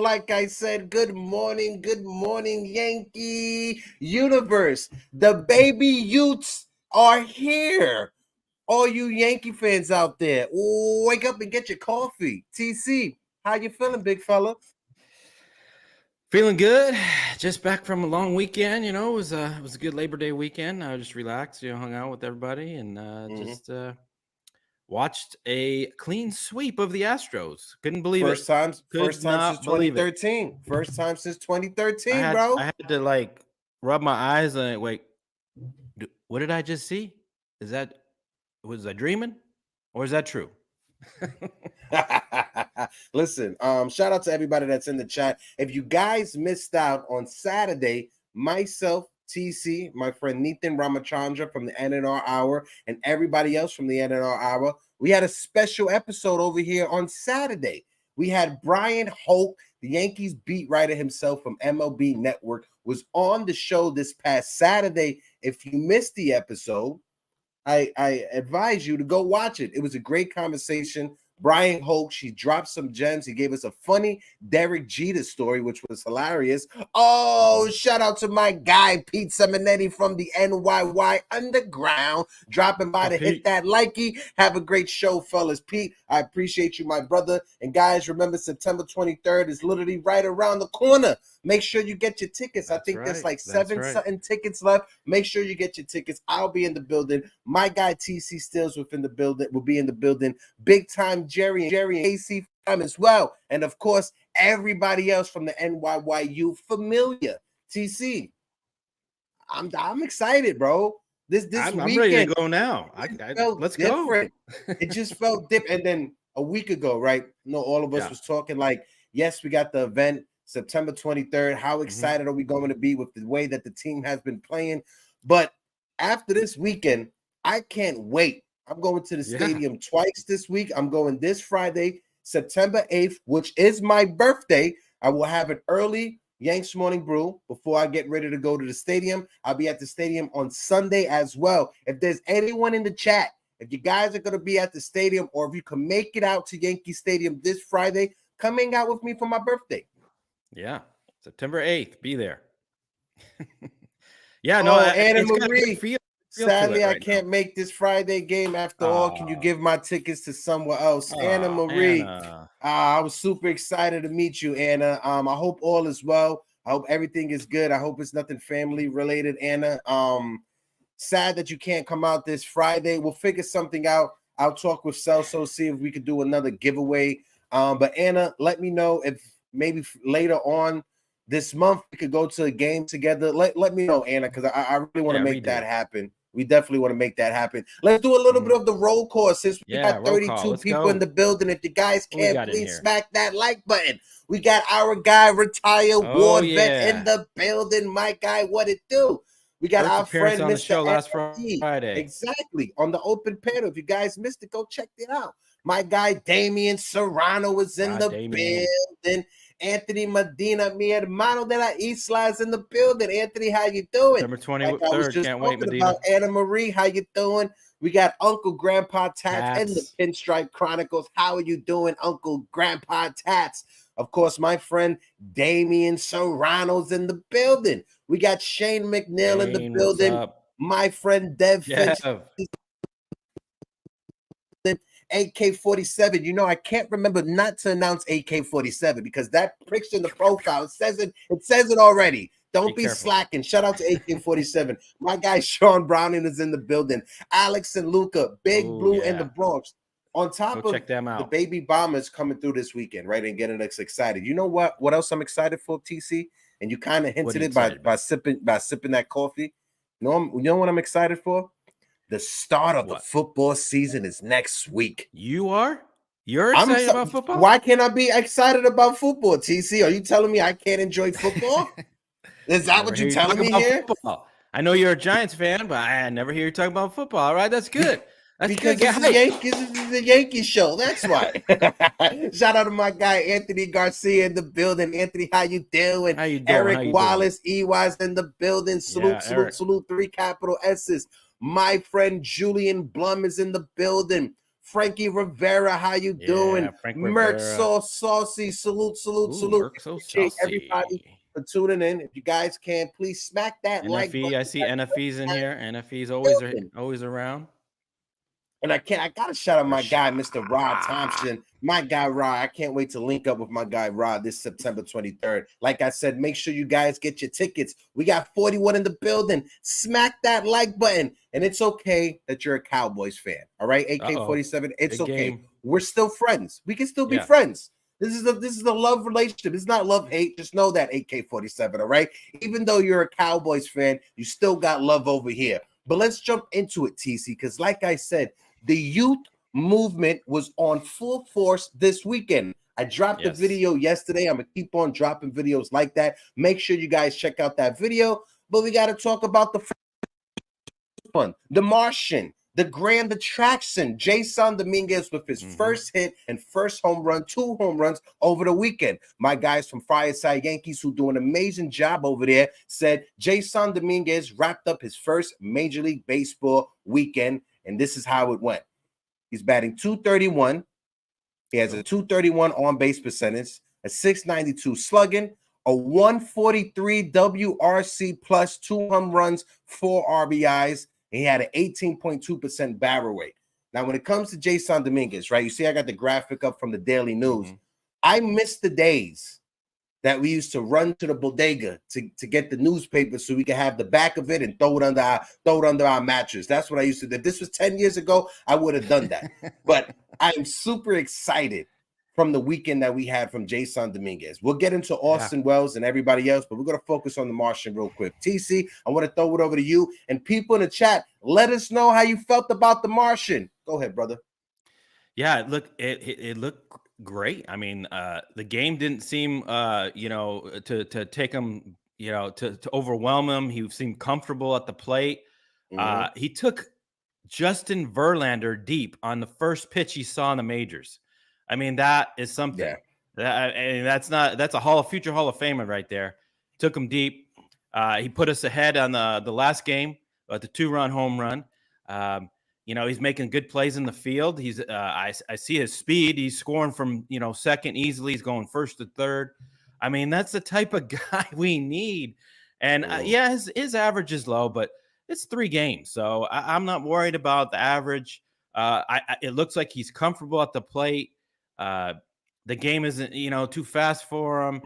like I said, good morning, Yankee universe. The baby Utes are here. All you Yankee fans out there, wake up and get your coffee. TC, how you feeling, big fella? Feeling good. Just back from a long weekend. You know, it was a good Labor Day weekend. I just relaxed, hung out with everybody, and just watched a clean sweep of the Astros. Couldn't believe First it. time Could since not believe it. 2013. First time since 2013, I bro. had to like rub my eyes and wait. What did I just see? Was I dreaming, or is that true? Listen, shout out to everybody that's in the chat. If you guys missed out on Saturday, myself, TC, my friend Nathan Ramachandra from the NNR Hour, and everybody else from the NNR Hour, we had a special episode over here on Saturday. We had Brian Holt, the Yankees beat writer himself from MLB Network, was on the show this past Saturday. If you missed the episode, I advise you to go watch it. It was a great conversation. Brian Hoke, she dropped some gems. He gave us a funny Derek Jeter story, which was hilarious. Oh, shout out to my guy, Pete Simonetti from the NYY Underground, dropping by to hit that likey. Have a great show, fellas. Pete, I appreciate you, my brother. And guys, remember, September 23rd is literally right around the corner. Make sure you get your tickets. That's I think right. there's like something tickets left. Make sure you get your tickets. I'll be in the building. My guy TC Stills will be in the building. Big time Jerry and AC time as well. And of course, everybody else from the NYYU familiar. TC, I'm excited, bro. This I'm weekend, ready to go now. Let's different. go. It just felt different. And then a week ago, right? All of us was talking like, yes, we got the event September 23rd. How excited are we going to be with the way that the team has been playing? But after this weekend, I can't wait. I'm going to the stadium twice this week. I'm going this Friday, September 8th, which is my birthday. I will have an early Yankees Morning Brew before I get ready to go to the stadium. I'll be at the stadium on Sunday as well. If there's anyone in the chat, if you guys are going to be at the stadium, or if you can make it out to Yankee Stadium this Friday, come hang out with me for my birthday. Yeah, September 8th. Be there. Anna Marie. Sadly, I right can't make this Friday game after all. Can you give my tickets to somewhere else? Anna Marie. I was super excited to meet you, Anna. I hope all is well. I hope everything is good. I hope it's nothing family related, Anna. Sad that you can't come out this Friday. We'll figure something out. I'll talk with Celso, see if we could do another giveaway. But Anna, let me know if maybe later on this month we could go to a game together. Let me know, Anna, because I really want to make that happen. We definitely want to make that happen. Let's do a little bit of the roll call since we got 32 people in the building. If you guys can, please smack that like button. We got our guy, retired ward vet in the building. My guy, what it do? We got our friend, on Mr. the show last FD. Friday. Exactly. On the open panel. If you guys missed it, go check it out. My guy, Damian Serrano, was in the building. Anthony Medina, mi hermano de la Isla, is in the building. Anthony, how you doing? Number 23rd, can't wait, Medina. About Anna Marie, how you doing? We got Uncle Grandpa Tats and the Pinstripe Chronicles. How are you doing, Uncle Grandpa Tats? Of course, my friend Damian Serrano's in the building. We got Shane McNeil in the building. My friend Dev Finch. AK-47. You know, I can't remember not to announce AK-47 because that picture in the profile says it already. Don't be slacking. Shout out to AK-47. My guy Sean Browning is in the building. Alex and Luca, Big Blue in the Bronx. On top of the baby bombers coming through this weekend, right, and getting us excited. You know what else I'm excited for, TC? And you kind of hinted it by sipping that coffee. You know what I'm excited for? The start of the football season is next week. You are? You're excited about football? Why can't I be excited about football, TC? Are you telling me I can't enjoy football? Is that what you're telling me here? Football. I know you're a Giants fan, but I never hear you talk about football. All right, that's good. That's because good. This is a Yankee show. That's why. Shout out to my guy Anthony Garcia in the building. Anthony, how you doing? How you doing? Eric Wallace, EY's in the building. Salute, 3 capital S's. My friend Julian Blum is in the building. Frankie Rivera, how you doing? Frank Merc Rivera. Saucy, salute. Merc so Appreciate saucy. everybody for tuning in. If you guys can, please smack that like NFE, button. I see NFE's in here. NFE's always around. And I gotta shout out my guy, Mr. Rod Rashad. Thompson. My guy Rod. I can't wait to link up with my guy Rod this September 23rd. Like I said, make sure you guys get your tickets. We got 41 in the building. Smack that like button. And it's okay that you're a Cowboys fan. All right, AK-47. It's Big okay. game. We're still friends. We can still be friends. This is a love relationship. It's not love hate. Just know that, AK-47. All right. Even though you're a Cowboys fan, you still got love over here. But let's jump into it, TC, because like I said, the youth movement was on full force this weekend. I dropped the video yesterday. I'm going to keep on dropping videos like that. Make sure you guys check out that video. But we got to talk about the fun, the Martian, the grand attraction, Jasson Dominguez with his first hit and first home run, 2 home runs over the weekend. My guys from Fireside Yankees, who do an amazing job over there, said Jasson Dominguez wrapped up his first Major League Baseball weekend, and this is how it went. He's batting .231. He has a .231 on-base percentage, a .692 slugging, a 143 WRC plus, 2 home runs, 4 RBIs. And he had an 18.2% barrel rate. Now, when it comes to Jasson Dominguez, right, you see I got the graphic up from the Daily News. I miss the days that we used to run to the bodega to get the newspaper so we could have the back of it and throw it under our mattress. That's what I used to do. If this was 10 years ago, I would have done that. But I am super excited from the weekend that we had from Jasson Dominguez. We'll get into Austin Wells and everybody else, but we're going to focus on the Martian real quick. TC, I want to throw it over to you. And people in the chat, let us know how you felt about the Martian. Go ahead, brother. Yeah, it looked great. I mean, the game didn't seem, to take him, to overwhelm him. He seemed comfortable at the plate. He took Justin Verlander deep on the first pitch he saw in the majors. I mean, that is something. And that's a future Hall of Famer right there. Took him deep. He put us ahead on the last game, the 2-run home run. He's making good plays in the field. He's I see his speed. He's scoring from second easily. He's going first to third. I mean, that's the type of guy we need. And his average is low, but it's 3 games, so I'm not worried about the average. It looks like he's comfortable at the plate. The game isn't too fast for him.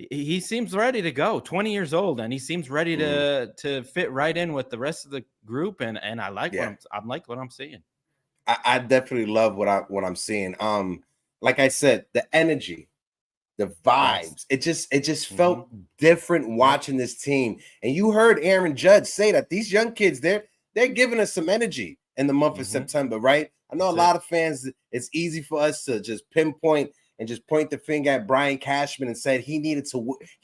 He seems ready to go. 20 years old, and he seems ready to fit right in with the rest of the group. And I like what I'm seeing. I definitely love what I'm seeing. Like I said, the energy, the vibes, it just felt different watching this team. And you heard Aaron Judge say that these young kids, they're giving us some energy in the month of September, right? I know a lot of fans, it's easy for us to just pinpoint and just point the finger at Brian Cashman and said he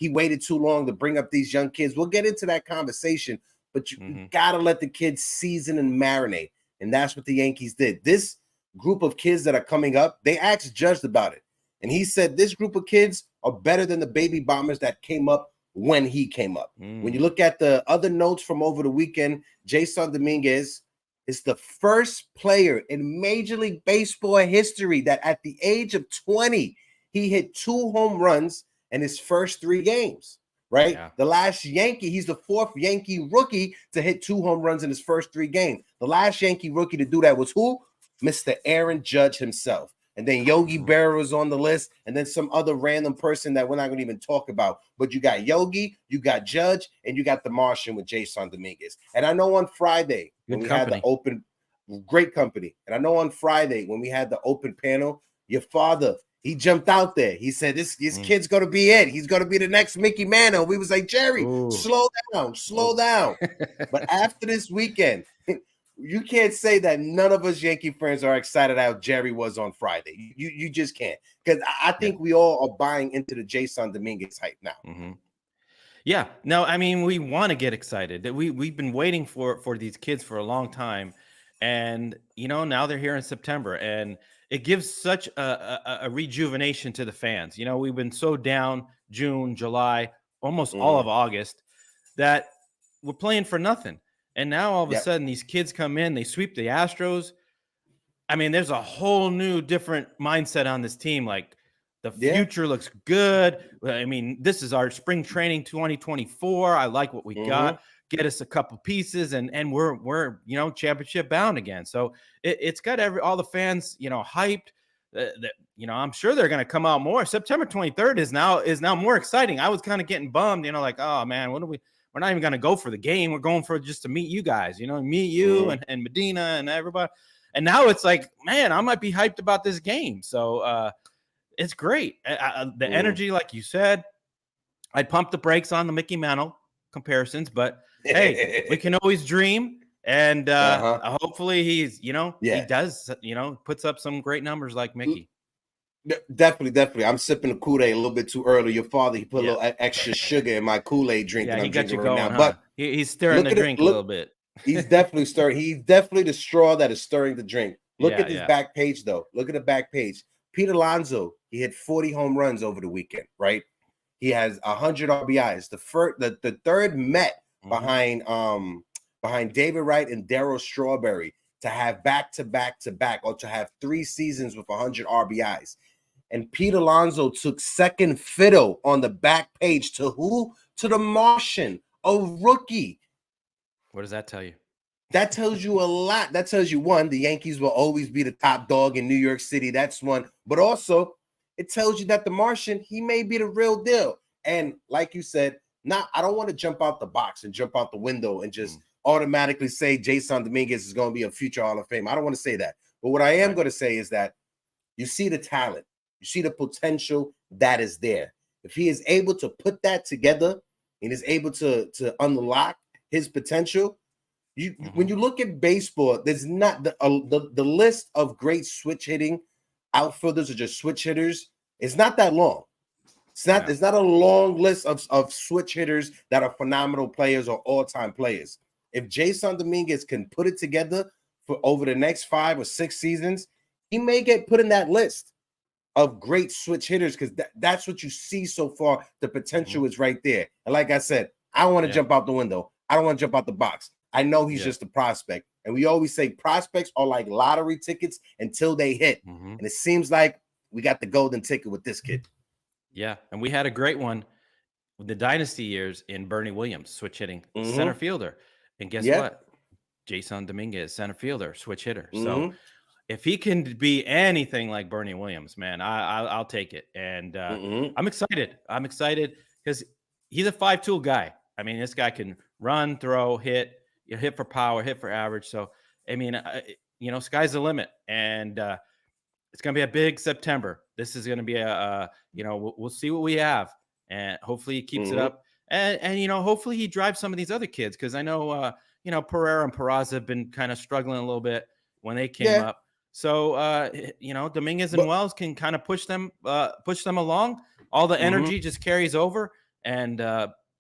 waited too long to bring up these young kids. We'll get into that conversation, but you gotta let the kids season and marinate. And that's what the Yankees did. This group of kids that are coming up, they asked Judge about it. And he said this group of kids are better than the baby bombers that came up when he came up. When you look at the other notes from over the weekend, Jasson Dominguez is the first player in Major League Baseball history that at the age of 20, he hit 2 home runs in his first 3 games, right? Yeah. The last Yankee, he's the 4th Yankee rookie to hit 2 home runs in his first 3 games. The last Yankee rookie to do that was who? Mr. Aaron Judge himself. And then Yogi Berra was on the list, and then some other random person that we're not going to even talk about. But you got Yogi, you got Judge, and you got the Martian with Jasson Dominguez. And I know on Friday when we had the open, great company. And I know on Friday when we had the open panel, your father, he jumped out there. He said, this kid's going to be it. He's going to be the next Mickey Mantle. We was like, Jerry, slow down. But after this weekend, you can't say that none of us Yankee fans are excited how Jerry was on Friday. You just can't, because I think we all are buying into the Jasson Dominguez hype now. Yeah, no, I mean, we want to get excited. We've been waiting for these kids for a long time, and now they're here in September, and it gives such a rejuvenation to the fans. We've been so down June, July, almost all of August, that we're playing for nothing. And now all of a sudden these kids come in, they sweep the Astros. I mean, there's a whole new different mindset on this team. Like the future looks good. I mean, this is our spring training 2024. I like what we got. Get us a couple pieces and we're championship bound again. So it's got all the fans, hyped. I'm sure they're going to come out more. September 23rd is now more exciting. I was kind of getting bummed, like, oh man, we're not even going to go for the game. We're going for just to meet you guys, meet you and Medina and everybody. And now it's like, man, I might be hyped about this game. So it's great. The energy, like you said, I'd pump the brakes on the Mickey Mantle comparisons, but hey, we can always dream. And hopefully he's, he does, puts up some great numbers like Mickey. Definitely. I'm sipping the Kool-Aid a little bit too early. Your father, he put a little extra sugar in my Kool-Aid drink. Yeah, that he I'm got you right going, now. huh? But he's stirring the drink a little bit. He's definitely stirring. He's definitely the straw that is stirring the drink. Look at this back page, though. Look at the back page. Pete Alonso, he hit 40 home runs over the weekend, right? He has 100 RBIs. The third Met behind David Wright and Darryl Strawberry to have back-to-back or to have 3 seasons with 100 RBIs. And Pete Alonso took second fiddle on the back page to who? To the Martian, a rookie. What does that tell you? That tells you a lot. That tells you, one, the Yankees will always be the top dog in New York City. That's one. But also, it tells you that the Martian, he may be the real deal. And like you said, I don't want to jump out the box and jump out the window and just automatically say Jasson Dominguez is going to be a future Hall of Fame. I don't want to say that. But what I am going to say is that you see the talent. You see the potential that is there. If he is able to put that together and is able to unlock his potential, when you look at baseball, there's not the list of great switch hitting outfielders or just switch hitters. It's not that long. It's not a long list of switch hitters that are phenomenal players or all-time players. If Jasson Dominguez can put it together for over the next 5 or 6 seasons, he may get put in that list of great switch hitters because that's what you see so far. The potential is right there. And like I said, I don't want to jump out the window. I don't want to jump out the box. I know he's just a prospect. And we always say prospects are like lottery tickets until they hit. And it seems like we got the golden ticket with this kid. Yeah. And we had a great one with the dynasty years in Bernie Williams, switch hitting center fielder. And guess what? Jasson Dominguez, center fielder, switch hitter. So if he can be anything like Bernie Williams, man, I'll take it. And I'm excited. I'm excited because he's a 5-tool guy. I mean, this guy can run, throw, hit for power, hit for average. So, I mean, sky's the limit. And it's going to be a big September. This is going to be we'll see what we have. And hopefully he keeps it up. And hopefully he drives some of these other kids because I know, Pereira and Peraza have been kind of struggling a little bit when they came up. So, Dominguez and Wells can kind of push them along. All the energy just carries over. And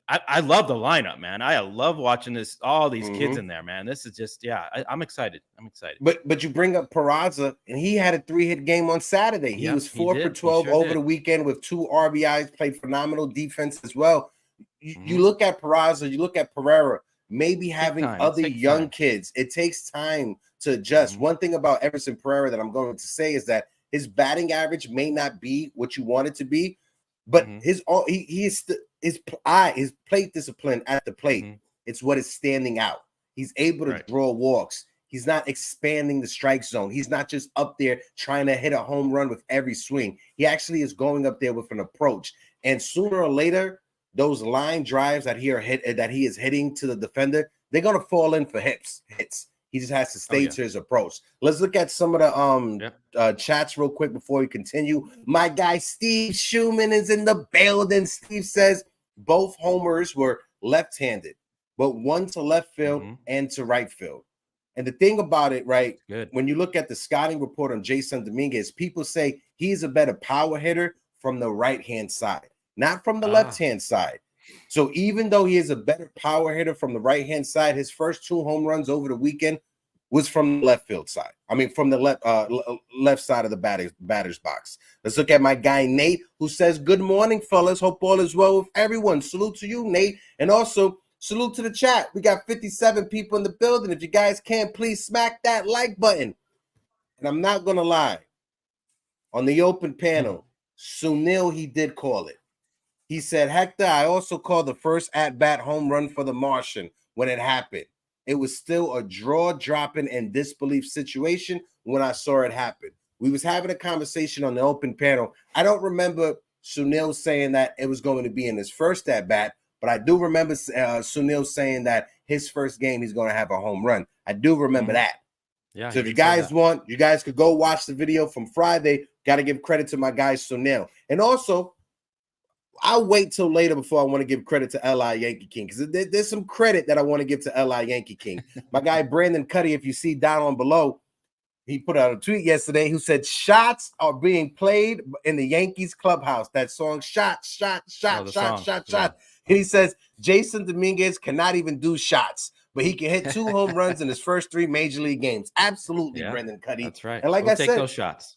I love the lineup, man. I love watching all these kids in there, man. This is just, I'm excited. I'm excited. But you bring up Peraza, and he had a 3-hit game on Saturday. He was 4 for 12 over the weekend with 2 RBIs, played phenomenal defense as well. You look at Peraza, you look at Pereira, maybe having other young kids. It takes time to adjust. One thing about Everson Pereira that I'm going to say is that his batting average may not be what you want it to be, but his plate discipline at the plate, it's what is standing out. He's able to draw walks. He's not expanding the strike zone. He's not just up there trying to hit a home run with every swing. He actually is going up there with an approach. And sooner or later, those line drives that he is hitting to the defender, they're going to fall in for hits. He just has to stay to his approach. Let's look at some of the chats real quick before we continue. My guy Steve Schumann is in the building. Steve says both homers were left-handed, but one to left field and to right field. And the thing about it, right, when you look at the scouting report on Jasson Dominguez, people say he's a better power hitter from the right-hand side, not from the left-hand side. So even though he is a better power hitter from the right-hand side, his first 2 home runs over the weekend was from the left field side. I mean, from the left side of the batter's box. Let's look at my guy, Nate, who says, good morning, fellas. Hope all is well with everyone. Salute to you, Nate. And also, salute to the chat. We got 57 people in the building. If you guys can, please smack that like button. And I'm not going to lie. On the open panel, Sunil, he did call it. He said, Hector, I also called the first at-bat home run for the Martian when it happened. It was still a draw-dropping and disbelief situation when I saw it happen. We was having a conversation on the open panel. I don't remember Sunil saying that it was going to be in his first at-bat, but I do remember Sunil saying that his first game he's going to have a home run. I do remember that. Yeah. So if you guys want, you guys could go watch the video from Friday. Got to give credit to my guy Sunil. And also, I'll wait till later before I want to give credit to LI Yankee King, because there's some credit that I want to give to LI Yankee King. My guy Brandon Cuddy, if you see down on below, he put out a tweet yesterday who said shots are being played in the Yankees clubhouse. That song, shots. And he says Jasson Dominguez cannot even do shots, but he can hit 2 home runs in his first 3 major league games. Absolutely, Brandon Cuddy. That's right. And like I said, take those shots.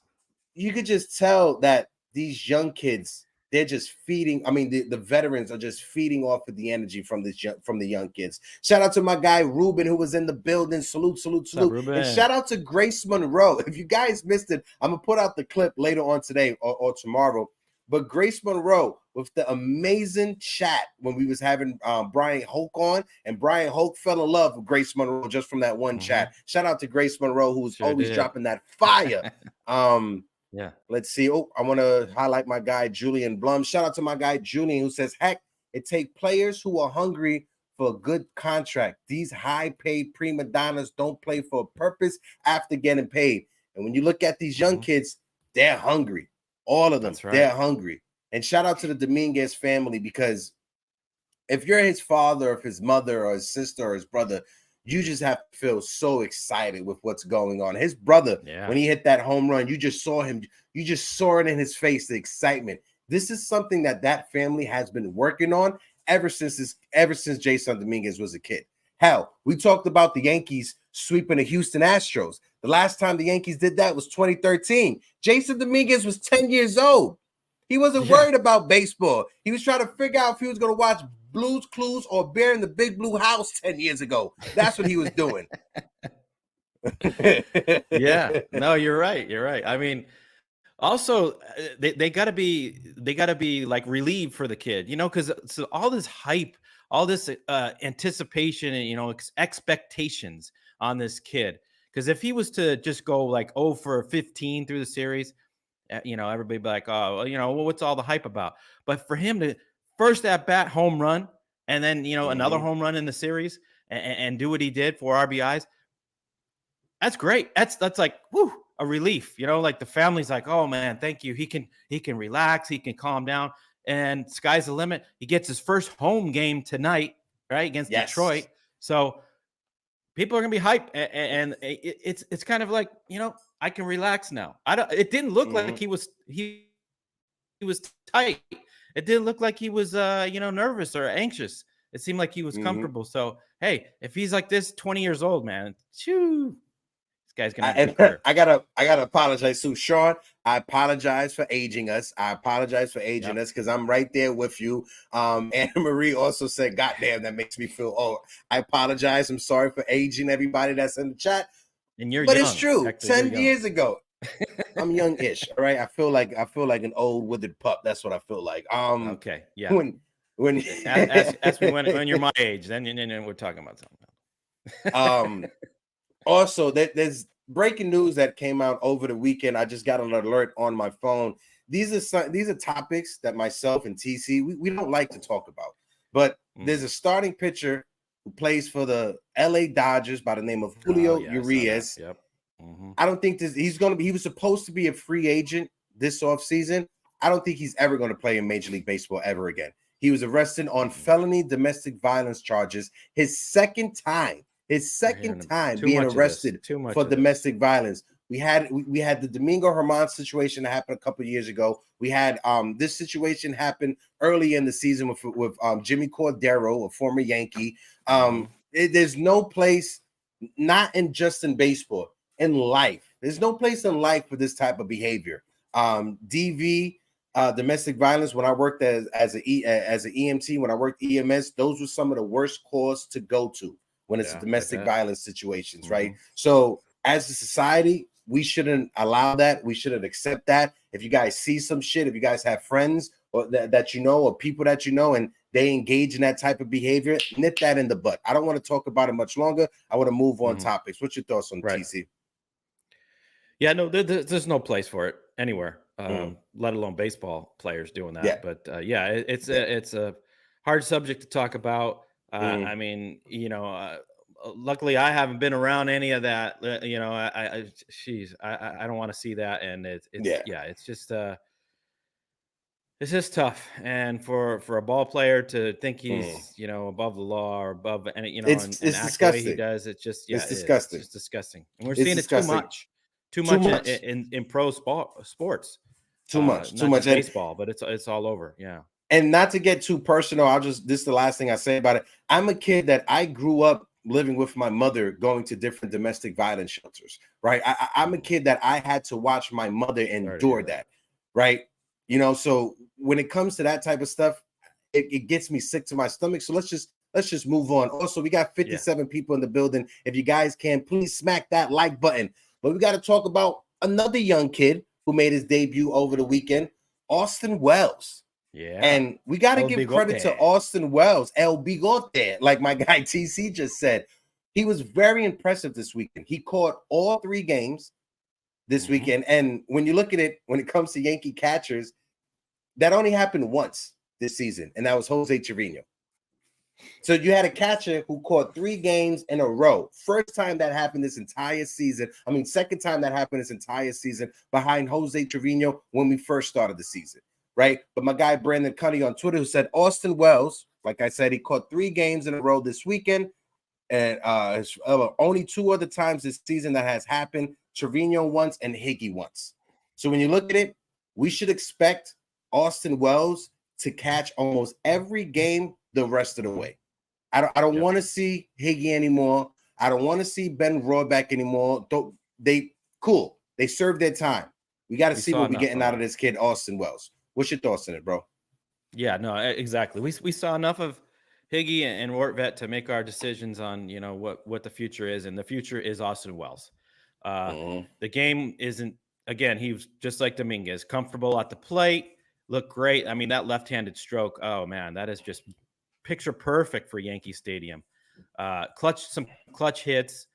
You could just tell that these young kids, they're just feeding. I mean, the veterans are just feeding off of the energy from the young kids. Shout out to my guy Ruben, who was in the building. Salute. And shout out to Grace Monroe. If you guys missed it, I'm gonna put out the clip later on today or tomorrow. But Grace Monroe with the amazing chat when we was having Brian Hoke on, and Brian Hoke fell in love with Grace Monroe just from that one chat. Shout out to Grace Monroe, who's always dropping that fire. Yeah. Let's see. Oh, I want to highlight my guy Julian Blum. Shout out to my guy Julian, who says, heck, it takes players who are hungry for a good contract. These high-paid prima donnas don't play for a purpose after getting paid. And when you look at these young kids, they're hungry. All of them, they're hungry. And shout out to the Dominguez family, because if you're his father, or if his mother, or his sister, or his brother, you just have to feel so excited with what's going on. His brother, when he hit that home run, you just saw him. You just saw it in his face, the excitement. This is something that family has been working on ever since Jasson Dominguez was a kid. Hell, we talked about the Yankees sweeping the Houston Astros. The last time the Yankees did that was 2013. Jasson Dominguez was 10 years old. He wasn't worried about baseball. He was trying to figure out if he was going to watch Blue's Clues or Bear in the Big Blue House 10 years ago. That's what he was doing. Yeah, no, you're right. I mean, also they gotta be like relieved for the kid, because so all this hype, all this anticipation, and expectations on this kid. Because if he was to just go like 0 for 15 through the series, everybody be like, oh, well, what's all the hype about? But for him to first at bat home run, and then another home run in the series, and do what he did, 4 RBIs. That's great. That's like a relief. Like the family's like, oh man, thank you. He can relax. He can calm down. And sky's the limit. He gets his first home game tonight, right, against Detroit. So people are gonna be hyped, and it's kind of like I can relax now. It didn't look like he was tight. It didn't look like he was, nervous or anxious. It seemed like he was comfortable. So, hey, if he's like this, 20 years old, man, this guy's gonna. I gotta apologize to Sean. I apologize for aging us. Because I'm right there with you. Anna Marie also said, "God damn, that makes me feel old." I apologize. I'm sorry for aging everybody that's in the chat. And you're but young. It's true. Hector, 10 years ago. I'm young-ish, all right. I feel like an old withered pup. That's what I feel like. Okay, yeah. When ask me when you're my age, then we're talking about something. Also, there's breaking news that came out over the weekend. I just got an alert on my phone. These are topics that myself and TC we don't like to talk about. But there's a starting pitcher who plays for the LA Dodgers by the name of Julio Urias. Yep. I don't think he was supposed to be a free agent this offseason. I don't think he's ever going to play in Major League Baseball ever again. He was arrested on felony domestic violence charges. His second time being arrested for domestic violence. We had the Domingo Germán situation that happened a couple of years ago. We had this situation happen early in the season with Jimmy Cordero, a former Yankee. There's no place, not just in baseball, in life. There's no place in life for this type of behavior. DV, domestic violence. When I worked as an EMT, when I worked EMS, those were some of the worst calls to go to when it's domestic violence situations, right? So as a society, we shouldn't allow that. We shouldn't accept that. If you guys see some shit, if you guys have friends or that you know, or people that you know, and they engage in that type of behavior, nip that in the butt. I don't want to talk about it much longer. I want to move on topics. What's your thoughts on TC? Yeah, no, there's no place for it anywhere, let alone baseball players doing that. Yeah. But it's a hard subject to talk about. I mean, you know, luckily I haven't been around any of that. You know, I don't want to see that, and it's just tough. And for a ball player to think he's you know, above the law or above any, you know, and act the way he does, it's just it's disgusting. It's just disgusting, and we're seeing it too much in pro sports. Too much. Baseball, but it's all over. Yeah. And not to get too personal, this is the last thing I say about it. I'm a kid that I grew up living with my mother, going to different domestic violence shelters, right? I'm a kid that I had to watch my mother endure that, right? You know, so when it comes to that type of stuff, it gets me sick to my stomach. So let's just move on. Also, we got 57 people in the building. If you guys can, please smack that like button. But we got to talk about another young kid who made his debut over the weekend, Austin Wells. Yeah. And we got to give credit to Austin Wells, El Bigote, like my guy TC just said. He was very impressive this weekend. He caught all 3 games this weekend. And when you look at it, when it comes to Yankee catchers, that only happened once this season, and that was Jose Trevino. So you had a catcher who caught 3 games in a row. First time that happened this entire season. I mean, second time that happened this entire season behind Jose Trevino when we first started the season, right? But my guy Brandon Cunny on Twitter, who said Austin Wells, like I said, he caught 3 games in a row this weekend, and only 2 other times this season that has happened, Trevino once and Higgy once. So when you look at it, we should expect Austin Wells to catch almost every game the rest of the way. I don't want to see Higgy anymore. I don't want to see Ben Rohrbeck anymore. They served their time. We got to see what we're getting out of this kid, Austin Wells. What's your thoughts on it, bro? Yeah, no, exactly. We saw enough of Higgy and Rohrbeck to make our decisions on, you know, what the future is, and the future is Austin Wells. The game isn't, again, he was just like Dominguez, comfortable at the plate, looked great. I mean, that left-handed stroke, oh man, that is just picture perfect for Yankee Stadium. Some clutch hits,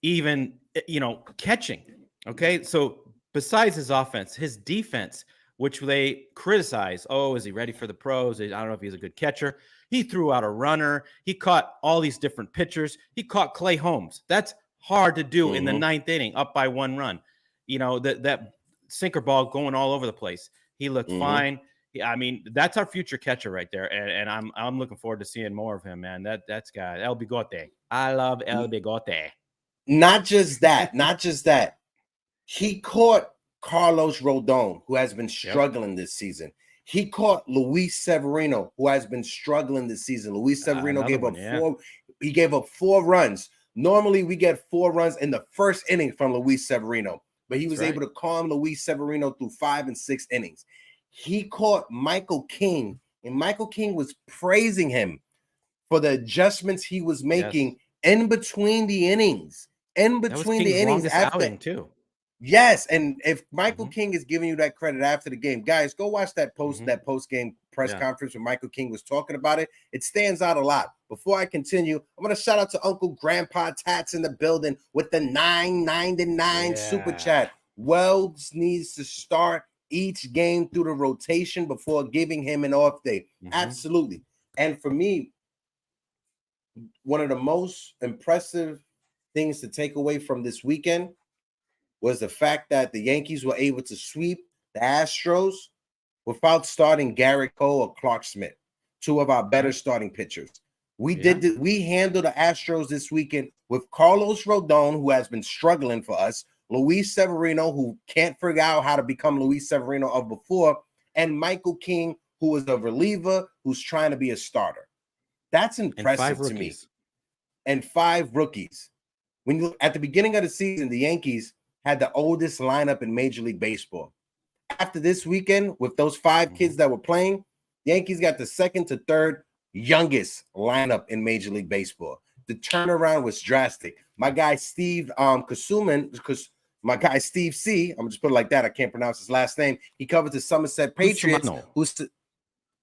even, you know, catching. Okay, so besides his offense, his defense, which they criticize, oh, is he ready for the pros? I don't know if he's a good catcher. He threw out a runner. He caught all these different pitchers. He caught Clay Holmes. That's hard to do in the 9th inning, up by 1 run. You know, that sinker ball going all over the place. He looked fine. I mean, that's our future catcher right there, and I'm looking forward to seeing more of him, man. That's guy El Bigote. I love El Bigote. Not just that. He caught Carlos Rodon, who has been struggling this season. He caught Luis Severino, who has been struggling this season. Luis Severino gave up 4. He gave up 4 runs. Normally, we get 4 runs in the first inning from Luis Severino, but he was able to calm Luis Severino through 5 and 6 innings. He caught Michael King, and Michael King was praising him for the adjustments he was making in between the innings. Outing too. Yes, and if Michael King is giving you that credit after the game, guys, go watch that post game press conference where Michael King was talking about it. It stands out a lot. Before I continue, I'm going to shout out to Uncle Grandpa Tats in the building with the $9.99 super chat. Wells needs to start each game through the rotation before giving him an off day. Absolutely. And for me, one of the most impressive things to take away from this weekend was the fact that the Yankees were able to sweep the Astros without starting Garrett Cole or Clark Smith, 2 of our better starting pitchers. We handled the Astros this weekend with Carlos Rodon, who has been struggling for us, Luis Severino, who can't figure out how to become Luis Severino of before, and Michael King, who is a reliever who's trying to be a starter. That's impressive to me. And 5 rookies. When you look at the beginning of the season, the Yankees had the oldest lineup in Major League Baseball. After this weekend, with those 5 kids that were playing, the Yankees got the 2nd to 3rd youngest lineup in Major League Baseball. The turnaround was drastic. My guy Steve Kasuman My guy Steve C, I'm gonna just put it like that. I can't pronounce his last name. He covered the Somerset Patriots.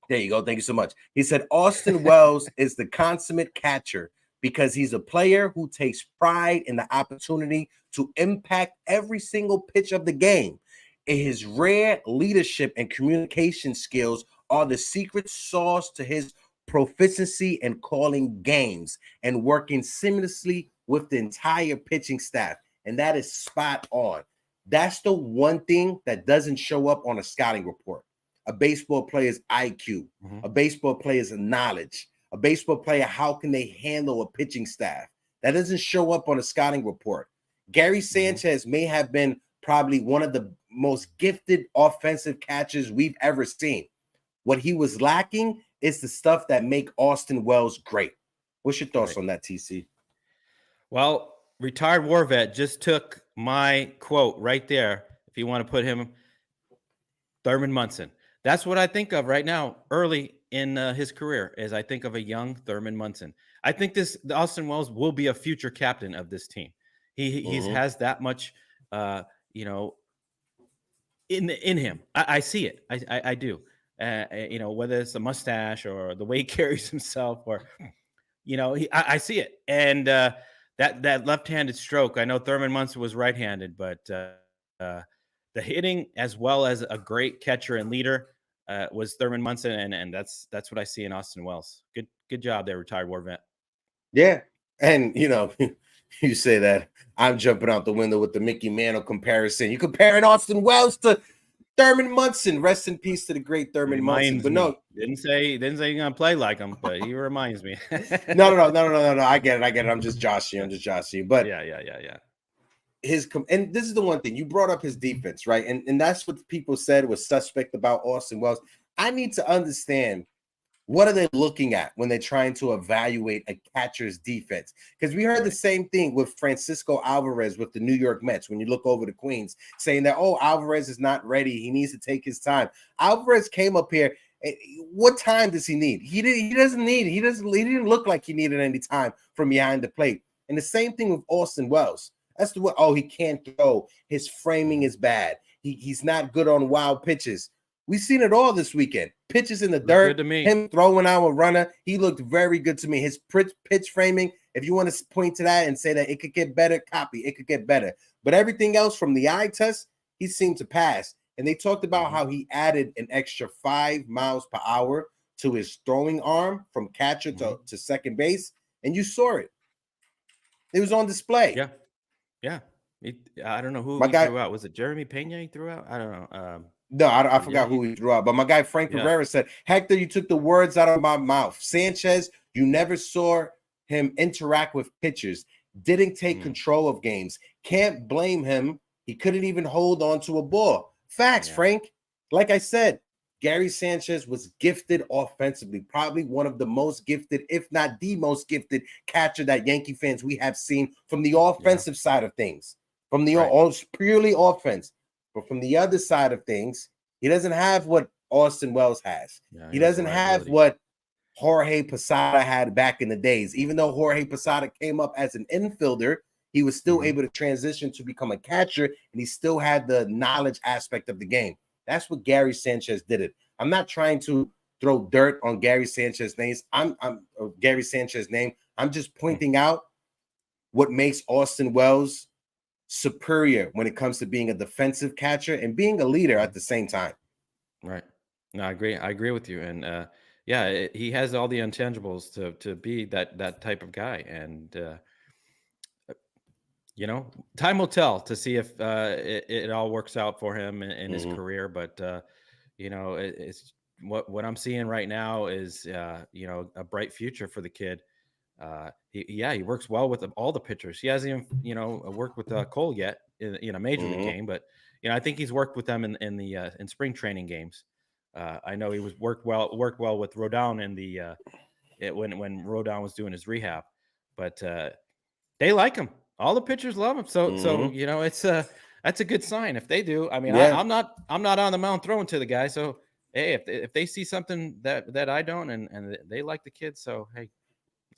There you go. Thank you so much. He said Austin Wells is the consummate catcher because he's a player who takes pride in the opportunity to impact every single pitch of the game. His rare leadership and communication skills are the secret sauce to his proficiency in calling games and working seamlessly with the entire pitching staff. And that is spot on. That's the one thing that doesn't show up on a scouting report. A baseball player's IQ, a baseball player's knowledge, a baseball player, how can they handle a pitching staff? That doesn't show up on a scouting report. Gary Sanchez may have been probably one of the most gifted offensive catchers we've ever seen. What he was lacking is the stuff that make Austin Wells great. What's your thoughts on that, TC? Well, retired war vet just took my quote right there. If you want to put him, Thurman Munson. That's what I think of right now, early in his career, as I think of a young Thurman Munson. I think the Austin Wells will be a future captain of this team. He has that much, in him. I see it. I do. Whether it's the mustache or the way he carries himself, or I see it. And that left-handed stroke. I know Thurman Munson was right-handed, but the hitting as well as a great catcher and leader was Thurman Munson, and that's what I see in Austin Wells. Good job there, retired war vet. Yeah, and you say that, I'm jumping out the window with the Mickey Mantle comparison. You comparing Austin Wells to Thurman Munson. Rest in peace to the great Thurman Munson. But no, didn't say you're gonna play like him, but he reminds me. No. I get it. I'm just joshing you. But yeah. And this is the one thing you brought up, his defense, right? And that's what people said was suspect about Austin Wells. I need to understand, what are they looking at when they're trying to evaluate a catcher's defense? Because we heard the same thing with Francisco Alvarez with the New York Mets. When you look over the Queens, saying that, Alvarez is not ready, he needs to take his time. Alvarez came up here. What time does he need? He didn't look like he needed any time from behind the plate. And the same thing with Austin Wells. That's he can't throw. His framing is bad. He's not good on wild pitches. We've seen it all this weekend. Pitches in the dirt, him throwing out a runner. He looked very good to me. His pitch framing, if you want to point to that and say that it could get better, copy. It could get better. But everything else from the eye test, he seemed to pass. And they talked about how he added an extra 5 miles per hour to his throwing arm from catcher to second base. And you saw it. It was on display. Yeah. I don't know who he threw out. Was it Jeremy Pena he threw out? I don't know. No, I forgot who he threw out. But my guy Frank Cabrera said, Hector, you took the words out of my mouth. Sanchez, you never saw him interact with pitchers. Didn't take control of games. Can't blame him. He couldn't even hold on to a ball. Facts, Frank. Like I said, Gary Sanchez was gifted offensively, probably one of the most gifted, if not the most gifted catcher that Yankee fans we have seen from the offensive side of things, from the purely offense. But from the other side of things, he doesn't have what Austin Wells has. He doesn't have what Jorge Posada had back in the days. Even though Jorge Posada came up as an infielder, he was still able to transition to become a catcher, and he still had the knowledge aspect of the game. That's what Gary Sanchez did it. I'm not trying to throw dirt on Gary Sanchez's name. Gary Sanchez's name. I'm just pointing out what makes Austin Wells superior when it comes to being a defensive catcher and being a leader at the same time. Right. No, I agree. I agree with you. And he has all the intangibles to be that type of guy. And time will tell to see if it all works out for him in his career. But it's what I'm seeing right now is a bright future for the kid. He works well with all the pitchers. He hasn't even worked with Cole yet in a major league game, but I think he's worked with them in spring training games. I know he worked well with Rodon when Rodon was doing his rehab, but they like him. All the pitchers love him. So it's that's a good sign if they do. I mean, I'm not on the mound throwing to the guy. So hey, if they see something that I don't and they like the kid, so hey,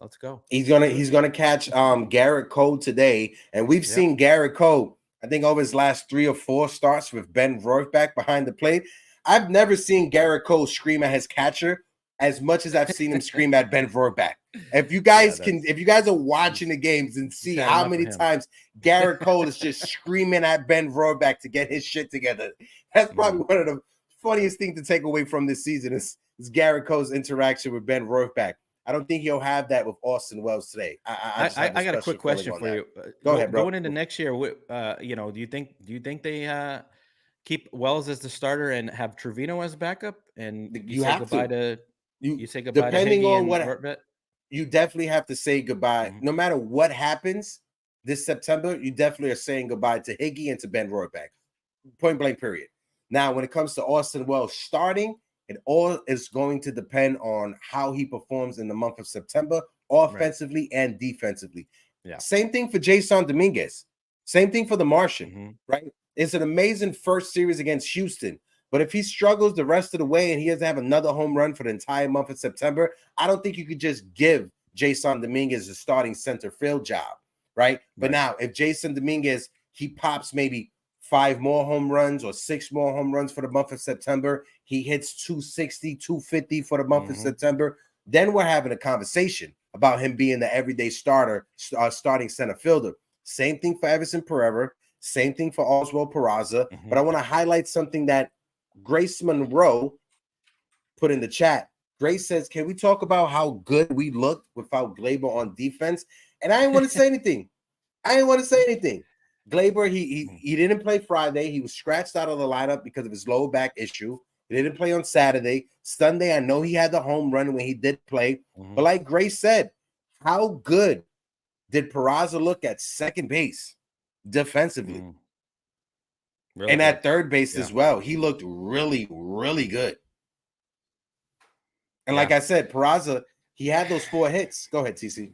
let's go. He's gonna catch Garrett Cole today, and we've seen Garrett Cole I think over his last 3 or 4 starts with Ben Roethback behind the plate, I've never seen Garrett Cole scream at his catcher as much as I've seen him scream at Ben Roethback. If you guys are watching the games and see how many times Garrett Cole is just screaming at Ben Roethback to get his shit together, that's probably one of the funniest things to take away from this season is Garrett Cole's interaction with Ben Roethback. I don't think he'll have that with Austin Wells today. I got a quick question for you. Go ahead, bro. Going into next year, you know, do you think they keep Wells as the starter and have Trevino as backup? And you say goodbye to depending on what Rortvet? You definitely have to say goodbye. No matter what happens this September, you definitely are saying goodbye to Higgy and to Ben Roethback. Point blank, period. Now, when it comes to Austin Wells starting, it all is going to depend on how he performs in the month of September, offensively and defensively. Yeah. Same thing for Jasson Dominguez. Same thing for the Martian, right? It's an amazing first series against Houston. But if he struggles the rest of the way and he doesn't have another home run for the entire month of September, I don't think you could just give Jasson Dominguez a starting center field job, right? But now, if Jasson Dominguez, he pops maybe 5 more home runs or 6 more home runs for the month of September, he hits 260, 250 for the month of September, then we're having a conversation about him being the everyday starter, starting center fielder. Same thing for Everson Pereira, same thing for Oswald Peraza. But I want to highlight something that Grace Monroe put in the chat. Grace says, can we talk about how good we looked without Gleyber on defense? And I didn't want to say anything. Gleyber, he didn't play Friday. He was scratched out of the lineup because of his lower back issue. He didn't play on Saturday. Sunday, I know he had the home run when he did play. But like Grace said, how good did Peraza look at second base defensively? Really and good. At third base as well. He looked really, really good. And like I said, Peraza, he had those 4 hits. Go ahead, TC.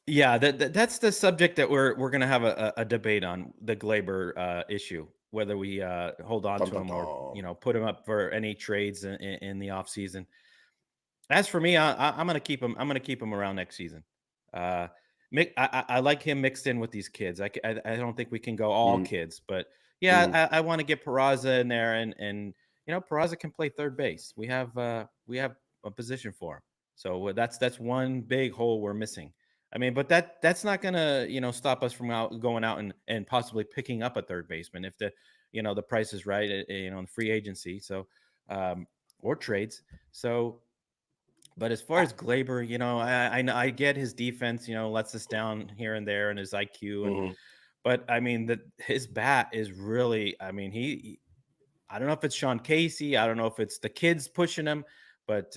Yeah, that's the subject that we're going to have a debate on, the Gleyber issue, whether we hold on to him or, you know, put him up for any trades in the offseason. As for me, I'm going to keep him. I'm going to keep him around next season. I like him mixed in with these kids. I don't think we can go all kids, but I want to get Peraza in there, and you know, Peraza can play third base. We have a position for him, so that's one big hole we're missing. I mean, but that's not gonna, you know, stop us from going out and possibly picking up a third baseman if the, you know, the price is right, you know, in free agency, so or trades. So. But as far as Gleyber, you know, I get his defense, you know, lets us down here and there, and his IQ, and but I mean his bat is really, I mean, he I don't know if it's Sean Casey, I don't know if it's the kids pushing him, but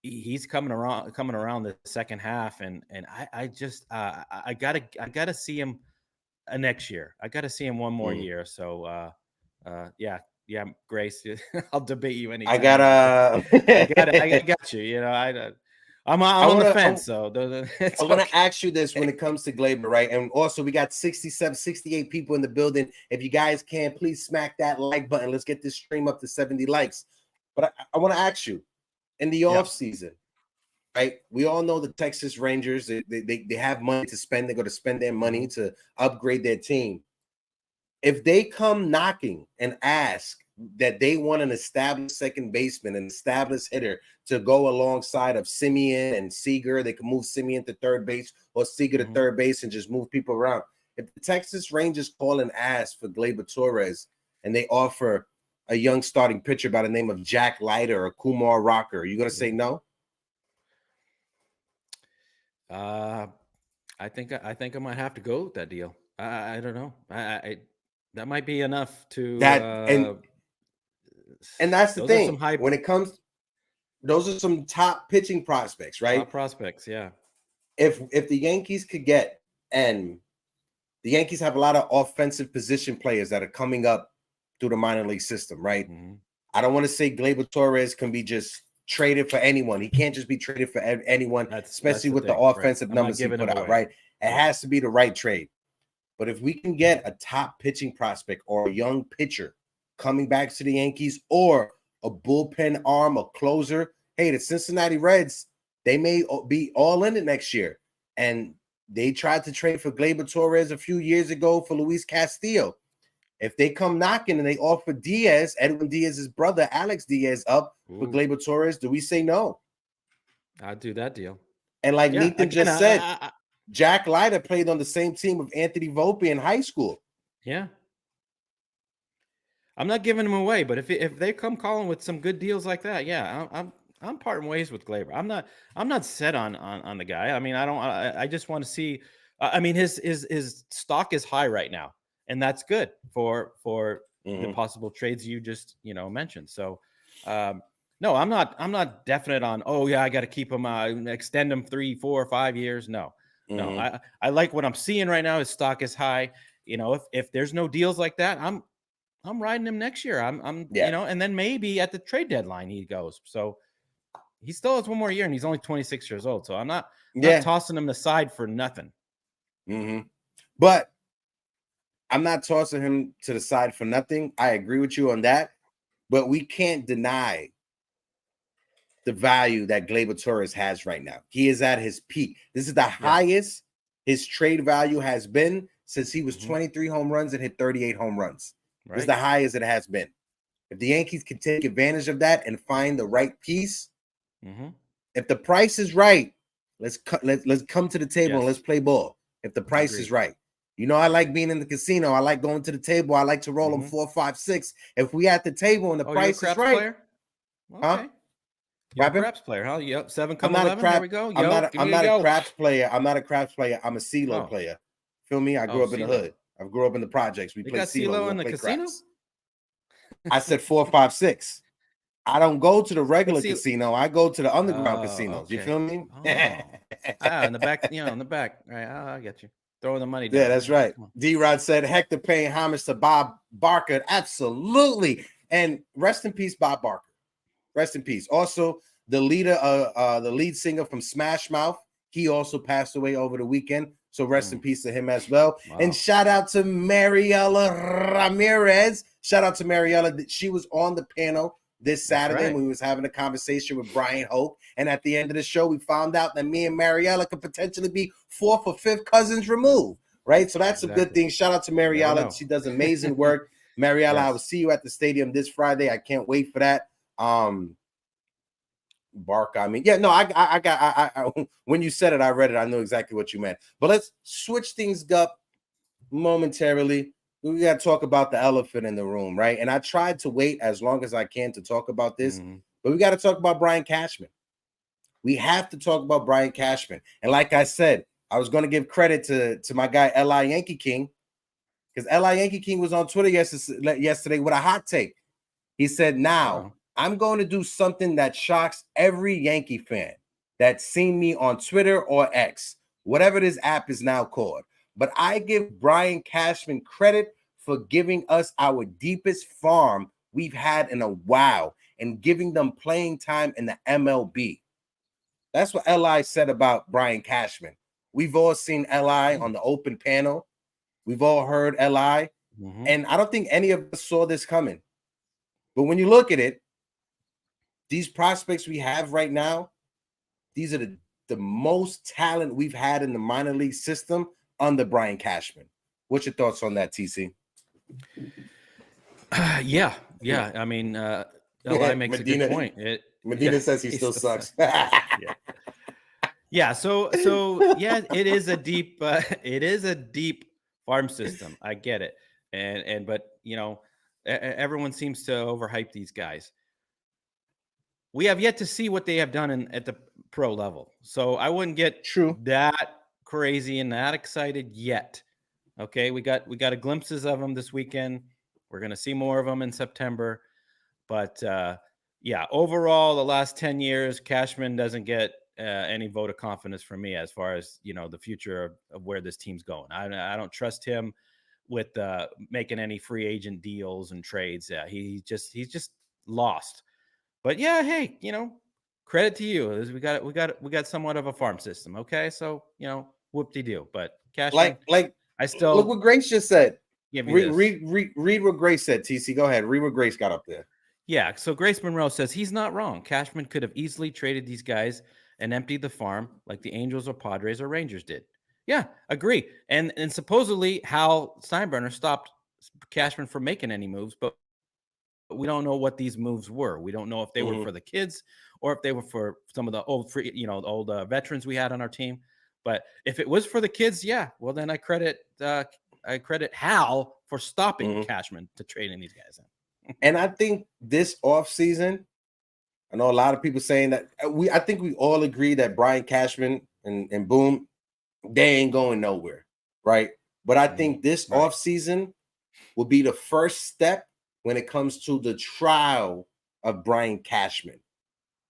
he's coming around the second half, and I just I gotta see him next year. I gotta see him one more year. So yeah, Grace, I'll debate you anytime. I got you. You know, I'm on the fence. I want to ask you this when it comes to Gleyber, right? And also, we got 67, 68 people in the building. If you guys can, please smack that like button. Let's get this stream up to 70 likes. But I want to ask you, in the off season, right? We all know the Texas Rangers. They have money to spend. They're going to spend their money to upgrade their team. If they come knocking and ask that they want an established second baseman, an established hitter to go alongside of Simeon and Seager, they can move Simeon to third base or Seager to third base and just move people around. If the Texas Rangers call and ask for Gleyber Torres and they offer a young starting pitcher by the name of Jack Leiter or Kumar Rocker, are you going to say no? I think I might have to go with that deal. I don't know. That might be enough to and that's the thing. When it comes, those are some top pitching prospects, right? Top prospects, yeah. If the Yankees could get, and the Yankees have a lot of offensive position players that are coming up through the minor league system, right? I don't want to say Gleyber Torres can be just traded for anyone. He can't just be traded for anyone, especially with the offensive numbers he put out, right? It has to be the right trade. But if we can get a top pitching prospect or a young pitcher coming back to the Yankees or a bullpen arm, a closer, hey, the Cincinnati Reds, they may be all in it next year. And they tried to trade for Gleyber Torres a few years ago for Luis Castillo. If they come knocking and they offer Diaz, Edwin Diaz's brother, Alex Diaz, up for Gleyber Torres, do we say no? I'd do that deal. And like Nathan just said, Jack Leiter played on the same team with Anthony Volpe in high school. Yeah. I'm not giving them away, but if they come calling with some good deals like that, yeah, I'm parting ways with Gleyber. I'm not set on the guy. I mean, I just want to see. I mean, his stock is high right now, and that's good for the possible trades you just mentioned. So, no, I'm not definite on. Oh yeah, I got to keep him, extend him 3, 4, 5 years. No, no, I like what I'm seeing right now. His stock is high. If there's no deals like that, I'm riding him next year. I'm and then maybe at the trade deadline he goes. So he still has one more year, and he's only 26 years old. So I'm not tossing him aside for nothing. But I'm not tossing him to the side for nothing. I agree with you on that. But we can't deny the value that Gleyber Torres has right now. He is at his peak. This is the highest his trade value has been since he was 23 home runs and hit 38 home runs. Right. This is the highest it has been. If the Yankees can take advantage of that and find the right piece, if the price is right, let's come to the table and let's play ball. If the price is right, I like being in the casino. I like going to the table. I like to roll them 4, 5, 6. If we at the table and the price is right, player? Okay. You're a craps player, huh? Yep. 7 come 11. There we go. I'm not a craps player. I'm not a craps player. I'm a CeeLo player. Feel me? I grew up in the hood. I grew up in the projects. We play CeeLo in the casino. I said 4, 5, 6. I don't go to the regular casino. I go to the underground casinos. Okay. You feel me? In the back, in the back. Right. I get you. Throwing the money down. Yeah, that's right. D-Rod said Hector paying homage to Bob Barker. Absolutely. And rest in peace, Bob Barker. Rest in peace. Also, the lead singer from Smash Mouth, he also passed away over the weekend. So rest in peace to him as well. Wow. And shout out to Mariela Ramirez. Shout out to Mariela. She was on the panel this Saturday when we was having a conversation with Brian Hope. And at the end of the show, we found out that me and Mariela could potentially be 4th or 5th cousins removed. Right? So that's a good thing. Shout out to Mariela. She does amazing work. Mariela, I will see you at the stadium this Friday. I can't wait for that. Bark. I mean, I when you said it, I read it. I know exactly what you meant. But let's switch things up momentarily. We got to talk about the elephant in the room, right? And I tried to wait as long as I can to talk about this, but we got to talk about Brian Cashman. We have to talk about Brian Cashman. And like I said, I was going to give credit to my guy L.I. Yankee King, because L.I. Yankee King was on Twitter yesterday with a hot take. He said, now, I'm going to do something that shocks every Yankee fan that's seen me on Twitter or X, whatever this app is now called. But I give Brian Cashman credit for giving us our deepest farm we've had in a while and giving them playing time in the MLB. That's what L.I. said about Brian Cashman. We've all seen L.I. on the open panel. We've all heard L.I. And I don't think any of us saw this coming. But when you look at it, these prospects we have right now, these are the most talent we've had in the minor league system under Brian Cashman. What's your thoughts on that, TC? Yeah. I mean, L.I. makes a good point. Medina says he still sucks. Yeah. So yeah, it is a deep farm system. I get it, but everyone seems to overhype these guys. We have yet to see what they have done at the pro level. So I wouldn't get that crazy and that excited yet. Okay, we got a glimpses of them this weekend. We're going to see more of them in September. But overall, the last 10 years, Cashman doesn't get any vote of confidence from me as far as, the future of where this team's going. I don't trust him with making any free agent deals and trades. Yeah, he's just lost. But yeah, hey, credit to you. We got somewhat of a farm system. Okay, so whoop-de-doo. But Cashman, I still look what Grace just said. Read what Grace said. TC, go ahead. Read what Grace got up there. Yeah. So Grace Monroe says he's not wrong. Cashman could have easily traded these guys and emptied the farm like the Angels or Padres or Rangers did. Yeah, agree. And supposedly Hal Steinbrenner stopped Cashman from making any moves, but we don't know what these moves were. We don't know if they were for the kids or if they were for some of the old veterans we had on our team. But if it was for the kids, yeah, well then I credit Hal for stopping Cashman to trading these guys in. And I think this offseason, I know a lot of people saying that I think we all agree that Brian Cashman and Boom, they ain't going nowhere, right? But I think this offseason will be the first step when it comes to the trial of Brian Cashman.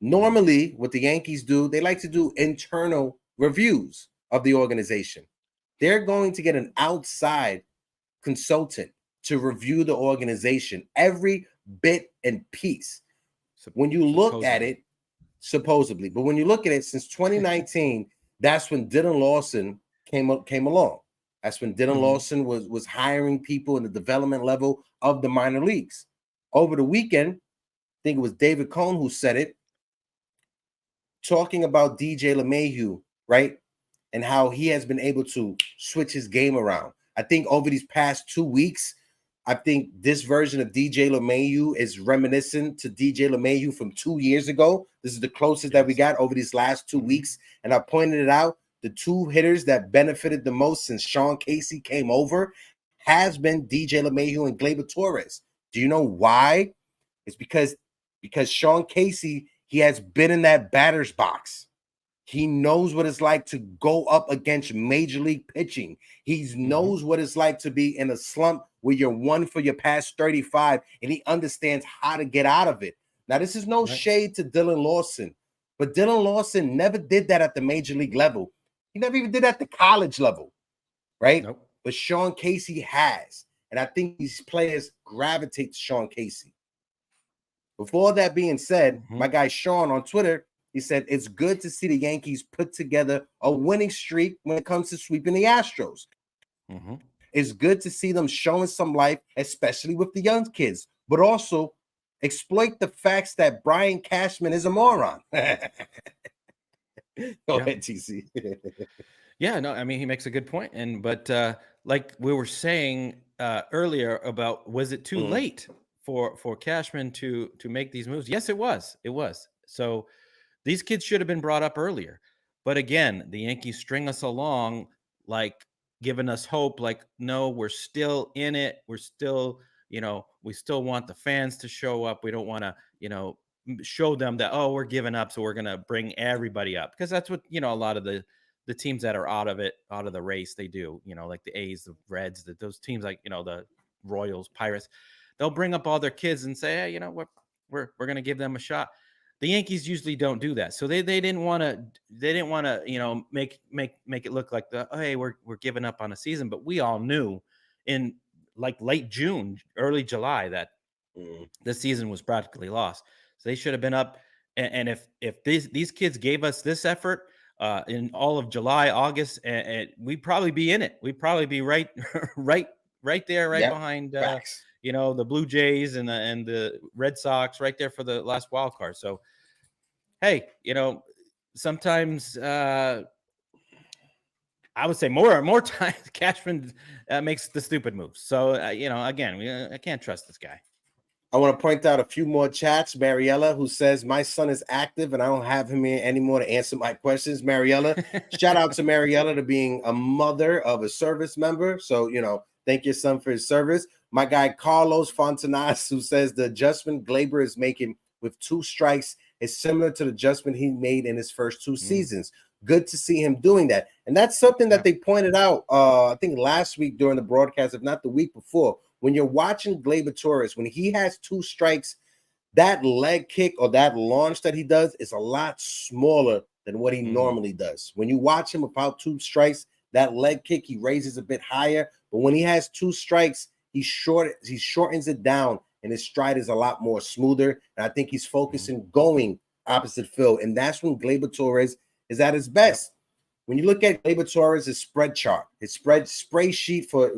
Normally, what the Yankees do, they like to do internal reviews of the organization. They're going to get an outside consultant to review the organization, every bit and piece. When you look at it, supposedly, but when you look at it since 2019, that's when Dylan Lawson came along. That's when Dylan Lawson was hiring people in the development level of the minor leagues. Over the weekend, I think it was David Cohn who said it, talking about DJ LeMahieu, right? And how he has been able to switch his game around. I think over these past 2 weeks, I think this version of DJ LeMahieu is reminiscent to DJ LeMahieu from 2 years ago. This is the closest that we got over these last 2 weeks. And I pointed it out. The two hitters that benefited the most since Sean Casey came over has been DJ LeMahieu and Gleyber Torres. Do you know why? It's because Sean Casey, he has been in that batter's box. He knows what it's like to go up against major league pitching. He knows what it's like to be in a slump where you're one for your past 35, and he understands how to get out of it. Now, this is no shade to Dylan Lawson, but Dylan Lawson never did that at the major league level. He never even did that at the college level, right? Nope. But Sean Casey has, and I think these players gravitate to Sean Casey. Before that being said, my guy Sean on Twitter, he said, it's good to see the Yankees put together a winning streak when it comes to sweeping the Astros. It's good to see them showing some life, especially with the young kids, but also exploit the facts that Brian Cashman is a moron. Go ahead, TC. Yeah, no, I mean, he makes a good point. But like we were saying earlier about, was it too late for Cashman to make these moves? Yes, it was. It was. So these kids should have been brought up earlier. But again, the Yankees string us along, like giving us hope, like, no, we're still in it. We're still, we still want the fans to show up. We don't want to, show them that, oh, we're giving up, so we're going to bring everybody up. Because that's what, a lot of the teams that are out of the race, they do, like the A's, the Reds, those teams like, the Royals, Pirates, they'll bring up all their kids and say, hey, we're going to give them a shot. The Yankees usually don't do that. So they didn't want to, make it look like hey, we're giving up on a season. But we all knew in like late June, early July that the season was practically lost. So they should have been up. And if these kids gave us this effort in all of July, August, and we'd probably be in it. We'd probably be right there, behind the Blue Jays and the Red Sox, right there for the last wild card. So, hey, sometimes I would say more times Cashman makes the stupid moves. So, again, I can't trust this guy. I want to point out a few more chats. Mariella, who says, my son is active and I don't have him here anymore to answer my questions. Mariella, shout out to Mariella to being a mother of a service member. So, thank your son for his service. My guy, Carlos Fontanaz, who says the adjustment Gleyber is making with 2 strikes is similar to the adjustment he made in his first 2 seasons. Good to see him doing that. And that's something that they pointed out, I think last week during the broadcast, if not the week before. When you're watching Gleyber Torres, when he has 2 strikes, that leg kick or that launch that he does is a lot smaller than what he normally does. When you watch him without 2 strikes, that leg kick, he raises a bit higher. But when he has 2 strikes, he shortens it down, and his stride is a lot more smoother. And I think he's focusing going opposite field. And that's when Gleyber Torres is at his best. When you look at Gleyber Torres' spread chart, his spray sheet for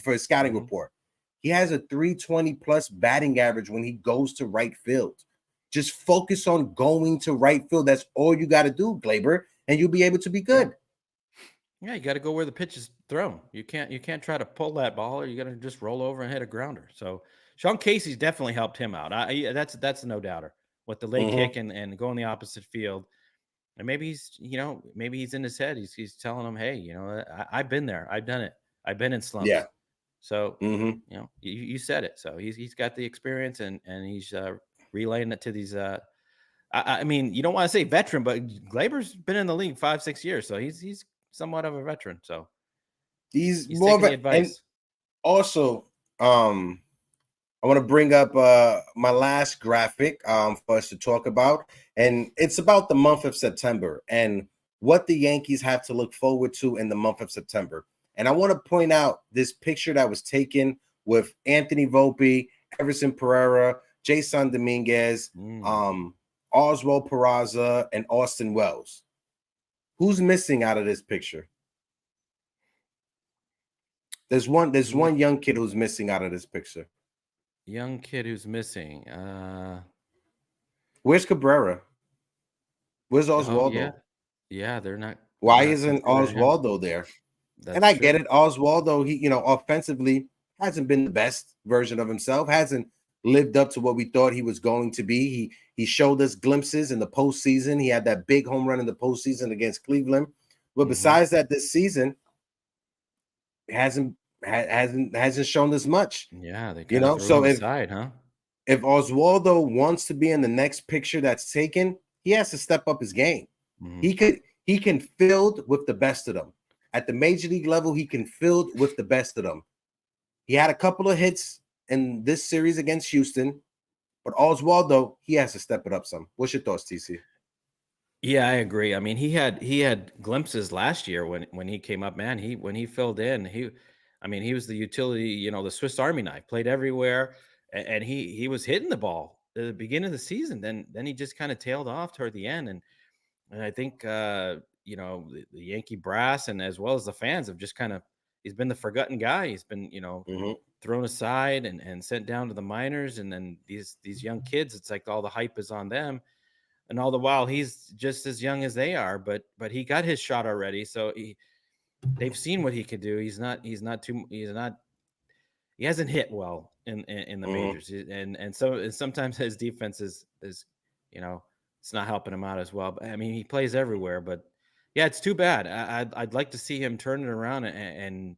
his scouting report, he has a 320 plus batting average when he goes to right field. Just focus on going to right field. That's all you got to do, Gleyber, and you'll be able to be good. Yeah, you got to go where the pitch is thrown. You can't try to pull that ball, or you're gonna just roll over and hit a grounder. So Sean Casey's definitely helped him out. That's no doubter with the leg Mm-hmm. kick and going the opposite field. And maybe maybe he's in his head. He's telling him, hey, I've been there, I've done it, I've been in Yeah. slumps. So Mm-hmm. you said it. So he's got the experience and he's relaying it to these. I mean, you don't want to say veteran, but Gleyber's been in the league 5-6 years, so he's somewhat of a veteran. So He's he's more of taking the a, and advice. also, I want to bring up my last graphic for us to talk about, and it's about the month of September and what the Yankees have to look forward to in the month of September. And I want to point out this picture that was taken with Anthony Volpe, Everson Pereira, Jasson Dominguez, Mm. Oswald Peraza, and Austin Wells. Who's missing out of this picture? There's one young kid who's missing out of this picture. Young kid who's missing. Where's Cabrera? Where's Oh yeah, Oswaldo? yeah. They're not. They're Why not isn't considering him. Oswaldo there? And That's I get true. it. Oswaldo, he, offensively hasn't been the best version of himself, hasn't lived up to what we thought he was going to be. He showed us glimpses in the postseason. He had that big home run in the postseason against Cleveland. But besides that, this season hasn't shown as much. Yeah, they kind of threw So him aside, huh? if Oswaldo wants to be in the next picture that's taken, he has to step up his game. Mm-hmm. He can field with the best of them. At the major league level, he can field with the best of them. He had a couple of hits in this series against Houston, but Oswaldo, he has to step it up some. What's your thoughts, TC? Yeah, I agree. I mean, he had glimpses last year when he came up, man. When he filled in, he was the utility, the Swiss Army knife, played everywhere, and he was hitting the ball at the beginning of the season. Then he just kind of tailed off toward the end, and I think the Yankee brass and as well as the fans have just he's been the forgotten guy. He's been Mm-hmm. thrown aside and sent down to the minors, and then these young kids, it's like all the hype is on them. And all the while he's just as young as they are, but he got his shot already, so they've seen what he could do. He hasn't hit well in the Mm-hmm. majors, and sometimes his defense is it's not helping him out as well. But I mean, he plays everywhere, but yeah, it's too bad. I'd like to see him turn it around and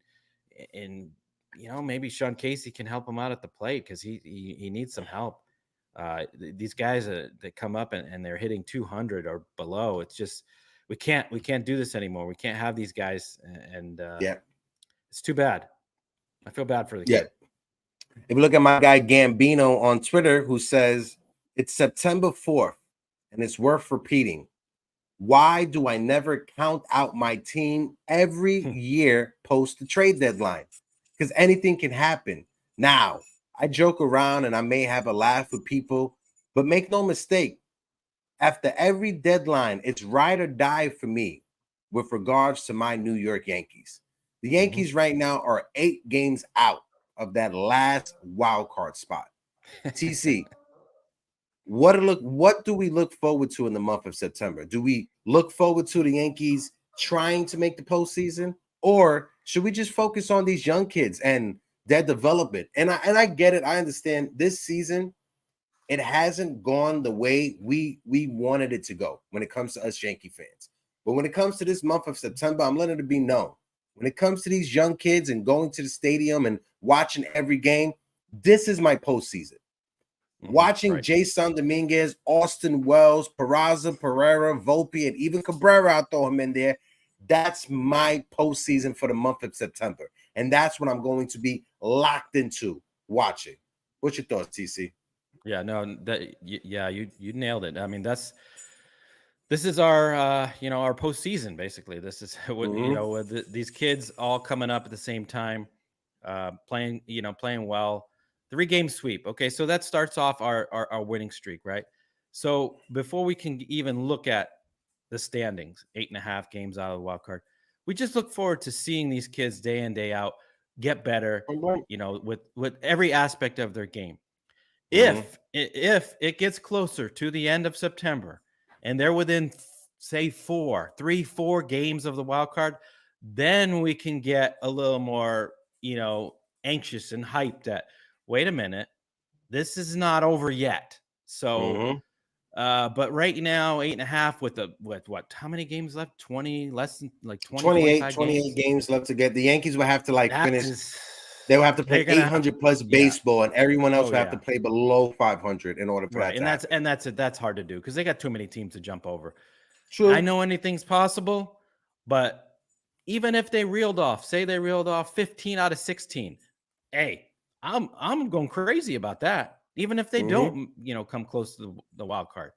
maybe Sean Casey can help him out at the plate because he needs some help. These guys that come up and they're hitting 200 or below, it's just we can't do this anymore. We can't have these guys, and Yeah. it's too bad. I feel bad for the Yeah. kid. If you look at my guy Gambino on Twitter, who says it's September 4th, and it's worth repeating. Why do I never count out my team every year post the trade deadline? Because anything can happen. Now, I joke around and I may have a laugh with people, but make no mistake, after every deadline, it's ride or die for me with regards to my New York Yankees. The Yankees right now are 8 games out of that last wild card spot. TC, what do we look forward to in the month of September? Do we look forward to the Yankees trying to make the postseason, or should we just focus on these young kids and their development? And I get it. I understand this season it hasn't gone the way we wanted it to go when it comes to us Yankee fans. But when it comes to this month of September, I'm letting it be known. When it comes to these young kids and going to the stadium and watching every game, this is my postseason. Watching Right. Jasson Dominguez, Austin Wells, Peraza, Pereira, Volpe, and even Cabrera, I'll throw him in there. That's my postseason for the month of September. And that's what I'm going to be locked into watching. What's your thoughts, TC? Yeah, no, you nailed it. I mean, this is our our postseason basically. This is what with these kids all coming up at the same time, playing well. 3-game sweep. Okay, so that starts off our winning streak, right? So before we can even look at the standings, 8.5 games out of the wild card, we just look forward to seeing these kids day in day out get better. With every aspect of their game. If it gets closer to the end of September and they're within say 4 games of the wild card, then we can get a little more, anxious and hyped that, wait a minute, this is not over yet. So, but right now, 8.5 with what? How many games left? 20, less than like 20, 28 games left to get. The Yankees will have to finish. They will have to play 800 plus baseball, and everyone else will have to play below 500 in order for that to happen. And that's hard to do because they got too many teams to jump over. True. I know anything's possible, but even if they reeled off 15 out of 16, hey, I'm going crazy about that. Even if they don't, come close to the wild card.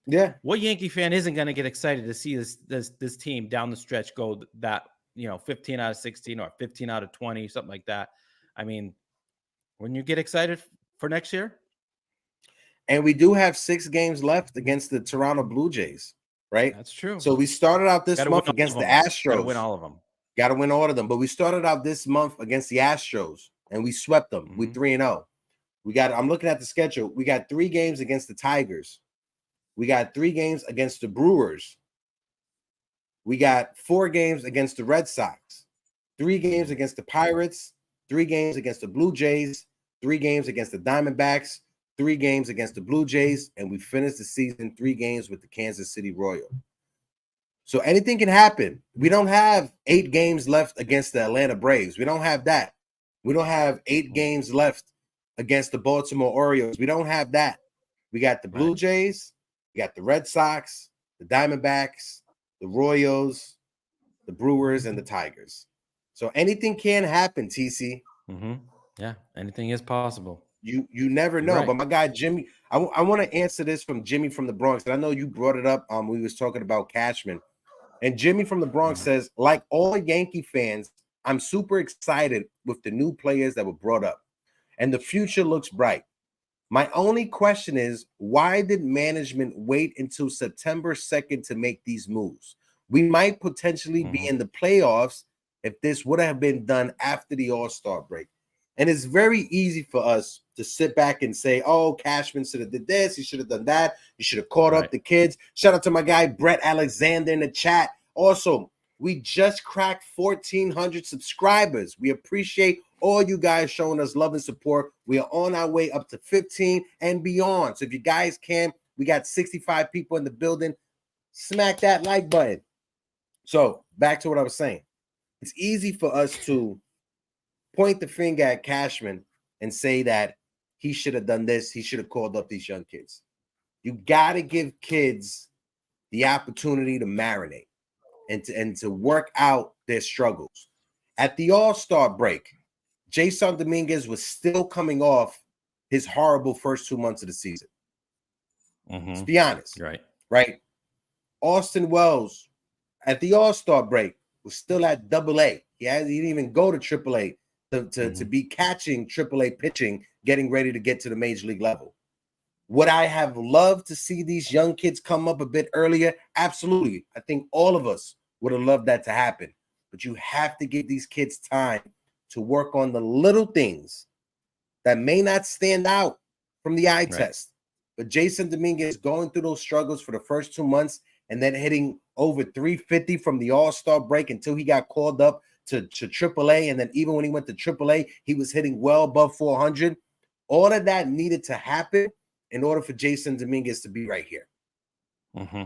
Yeah. What Yankee fan isn't going to get excited to see this team down the stretch go that, 15 out of 16 or 15 out of 20, something like that? I mean, wouldn't you get excited for next year? And we do have 6 games left against the Toronto Blue Jays, right? That's true. So we started out this month against the Astros. Got to win all of them. Got to win all of them. But we started out this month against the Astros, and we swept them. We 3-0. I'm looking at the schedule. We got 3 games against the Tigers. We got 3 games against the Brewers. We got 4 games against the Red Sox, 3 games against the Pirates, 3 games against the Blue Jays, 3 games against the Diamondbacks, 3 games against the Blue Jays, and we finished the season 3 games with the Kansas City Royals. So anything can happen. We don't have 8 games left against the Atlanta Braves. We don't have that. We don't have 8 games left against the Baltimore Orioles. We don't have that. We got the Blue Jays, we got the Red Sox, the Diamondbacks, the Royals, the Brewers, and the Tigers. So anything can happen, TC. Yeah, anything is possible. You never know. But my guy Jimmy, I want to answer this from Jimmy from the Bronx. And I know you brought it up. We was talking about Cashman. And Jimmy from the Bronx says, like all Yankee fans, I'm super excited with the new players that were brought up. And the future looks bright. My only question is, why did management wait until September 2nd to make these moves? We might potentially be in the playoffs if this would have been done after the All-Star break. And it's very easy for us to sit back and say, oh, Cashman should have did this. He should have done that. You should have caught up the kids. Shout out to my guy, Brett Alexander in the chat. Also, we just cracked 1,400 subscribers. We appreciate all you guys showing us love and support. We are on our way up to 15 and beyond. So if you guys can, we got 65 people in the building. Smack that like button. So back to what I was saying. It's easy for us to point the finger at Cashman and say that he should have done this. He should have called up these young kids. You got to give kids the opportunity to marinate and to work out their struggles. At the All-Star break, Jasson Dominguez was still coming off his horrible first 2 months of the season. Let's be honest. Right. Austin Wells at the All-Star break was still at AA. He didn't even go to AAA to be catching AAA pitching, getting ready to get to the major league level. Would I have loved to see these young kids come up a bit earlier? Absolutely. I think all of us would have loved that to happen. But you have to give these kids time to work on the little things that may not stand out from the eye test. But Jasson Dominguez going through those struggles for the first 2 months and then hitting over 350 from the All-Star break until he got called up to AAA. And then even when he went to AAA, he was hitting well above 400. All of that needed to happen in order for Jasson Dominguez to be right here.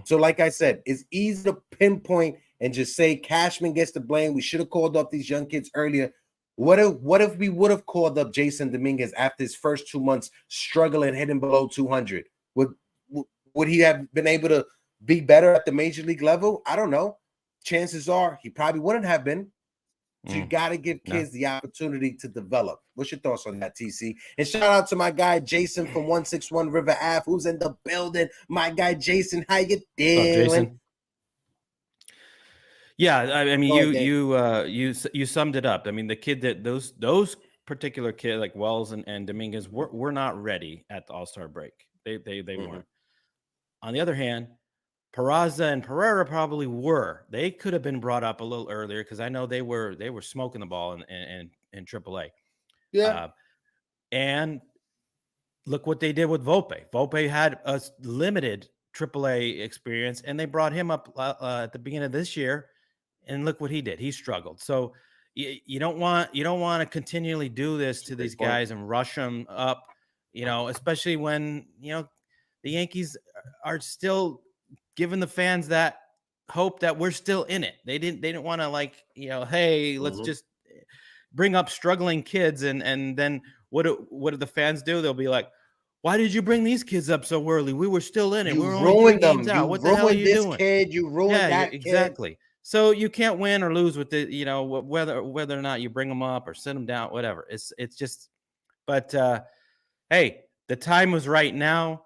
So like I said, it's easy to pinpoint and just say Cashman gets the blame. We should have called up these young kids earlier. What if we would have called up Jasson Dominguez after his first 2 months struggling, hitting below 200? Would he have been able to be better at the major league level? I don't know. Chances are he probably wouldn't have been. So you got to give kids the opportunity to develop. What's your thoughts on that, TC? And shout out to my guy, Jason from 161 River Ave, who's in the building. My guy, Jason, how you doing? Jason? Yeah, I mean, you summed it up. I mean, the kid that those particular kids like Wells and Dominguez were not ready at the All-Star break. They weren't. On the other hand, Peraza and Pereira probably were. They could have been brought up a little earlier because I know they were smoking the ball in AAA. Yeah. And look what they did with Volpe. Volpe had a limited AAA experience, and they brought him up at the beginning of this year, and look what he did. He struggled. So you don't want to continually do this to these guys and rush them up, especially when, the Yankees are still giving the fans that hope that we're still in it. They didn't want to hey, let's just bring up struggling kids. And then what do the fans do? They'll be like, why did you bring these kids up so early? We were still in it. We were only 3 games out. What the hell are you doing? Kid, you ruined that kid. Exactly. So you can't win or lose with the, whether or not you bring them up or sit them down, whatever. It's just, but hey, the time was right now.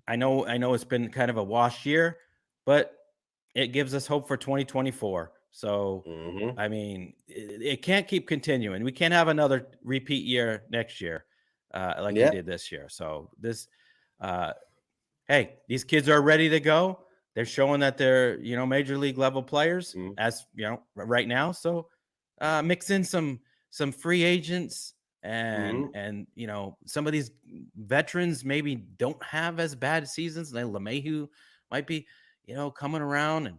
I know it's been kind of a wash year, but it gives us hope for 2024. So, I mean, it can't keep continuing. We can't have another repeat year next year we did this year. So this, hey, these kids are ready to go. They're showing that they're, major league level players as, right now. So mix in some free agents and some of these veterans maybe don't have as bad seasons. Like LeMahieu might be, coming around, and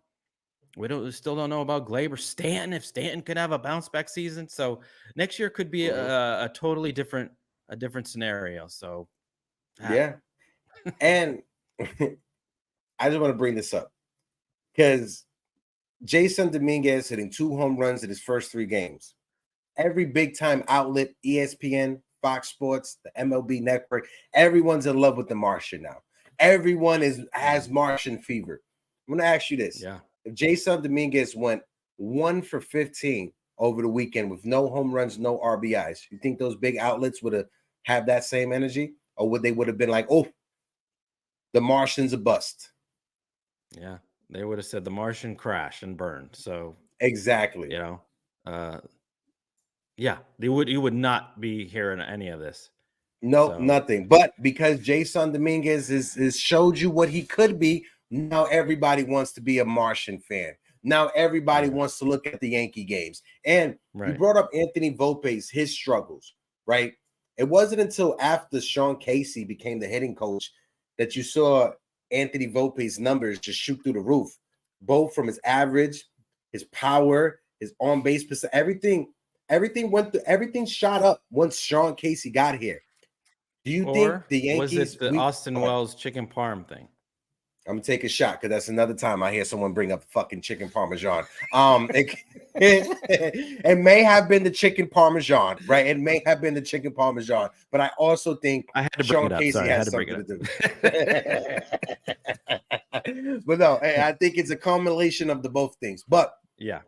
we still don't know about Gleyber. Stanton, if Stanton could have a bounce back season. So next year could be a totally different scenario. So yeah. And I just want to bring this up because Jasson Dominguez hitting 2 home runs in his first 3 games. Every big time outlet, ESPN, Fox Sports, the MLB Network, everyone's in love with the Martian now. Everyone has Martian fever. I'm going to ask you this. Yeah. If Jasson Dominguez went 1 for 15 over the weekend with no home runs, no RBIs, you think those big outlets would have that same energy? Or would have been like, oh, the Martian's a bust? Yeah, they would have said the Martian crashed and burned. So exactly, yeah, you would not be hearing any of this. No, nothing. But because Jasson Dominguez is showed you what he could be, now everybody wants to be a Martian fan. Now everybody wants to look at the Yankee games. And you brought up Anthony Volpe's, his struggles, right? It wasn't until after Sean Casey became the hitting coach that you saw Anthony Volpe's numbers just shoot through the roof, both from his average, his power, his on-base percent, everything shot up once Sean Casey got here. Do you think the Yankees? Was it the Austin Wells chicken parm thing? I'm gonna take a shot because that's another time I hear someone bring up fucking chicken parmesan. It may have been the chicken parmesan, right? It may have been the chicken parmesan, but I also think I had to bring Sean Casey has something to do. But no, I think it's a combination of the both things. But yeah,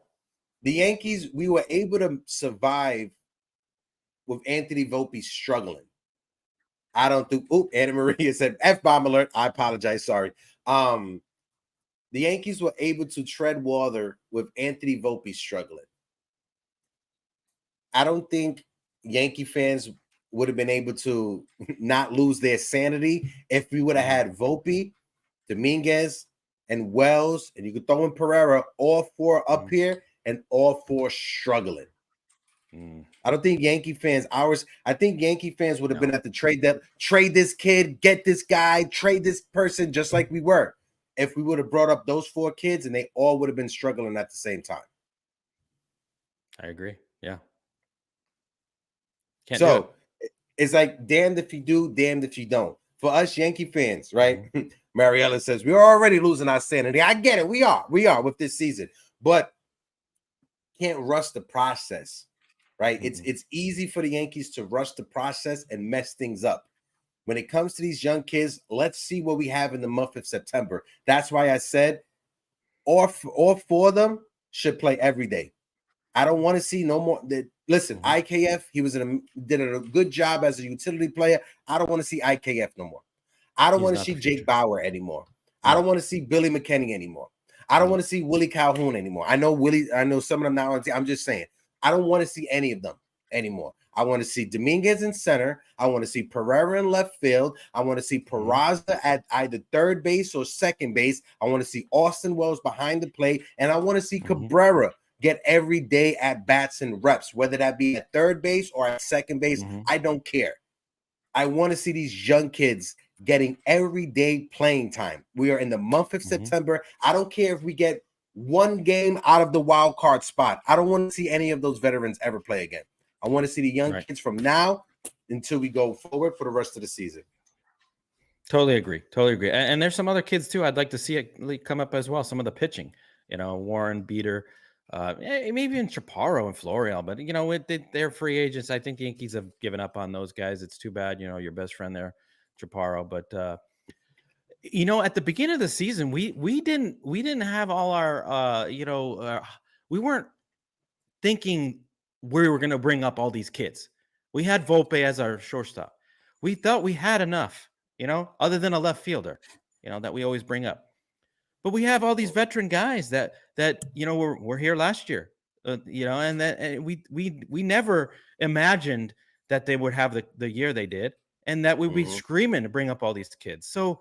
the Yankees, we were able to survive with Anthony Volpe struggling. I don't think. Oh, Anna Maria said F-bomb alert. I apologize. Sorry. The Yankees were able to tread water with Anthony Volpe struggling. I don't think Yankee fans would have been able to not lose their sanity if we would have had Volpe, Dominguez, and Wells, and you could throw in Pereira, all 4 up here and all 4 struggling. I don't think Yankee fans, I think Yankee fans would have been at the trade this kid, get this guy, trade this person, just like we were. If we would have brought up those 4 kids and they all would have been struggling at the same time. I agree. Yeah. It's like damned if you do, damned if you don't. For us Yankee fans, right? Mariella says we're already losing our sanity. I get it. We are with this season, but can't rush the process. Right? It's easy for the Yankees to rush the process and mess things up. When it comes to these young kids, let's see what we have in the month of September. That's why I said all 4 of them should play every day. I don't want to see no more. Listen, IKF, he did a good job as a utility player. I don't want to see IKF no more. I don't want to see Jake Bauer anymore. I don't want to see Billy McKinney anymore. I don't want to see Willie Calhoun anymore. I know some of them now. I'm just saying. I don't want to see any of them anymore. I want to see Dominguez in center. I want to see Pereira in left field. I want to see Peraza at either third base or second base. I want to see Austin Wells behind the plate. And I want to see Cabrera get every day at bats and reps, whether that be at third base or at second base. I don't care. I want to see these young kids getting everyday playing time. We are in the month of September. I don't care if we get one game out of the wild card spot. I don't want to see any of those veterans ever play again. I want to see the young kids from now until we go forward for the rest of the season. Totally agree. Totally agree. And there's some other kids too. I'd like to see it come up as well. Some of the pitching, Warren, Beater, maybe even Chaparro and Florial. But they're free agents. I think the Yankees have given up on those guys. It's too bad. Your best friend there, Chaparro. But at the beginning of the season, we didn't have all our we weren't thinking we were going to bring up all these kids. We had Volpe as our shortstop. We thought we had enough. Other than a left fielder, that we always bring up. But we have all these veteran guys that were here last year, and we never imagined that they would have the year they did, and that we'd be screaming to bring up all these kids. So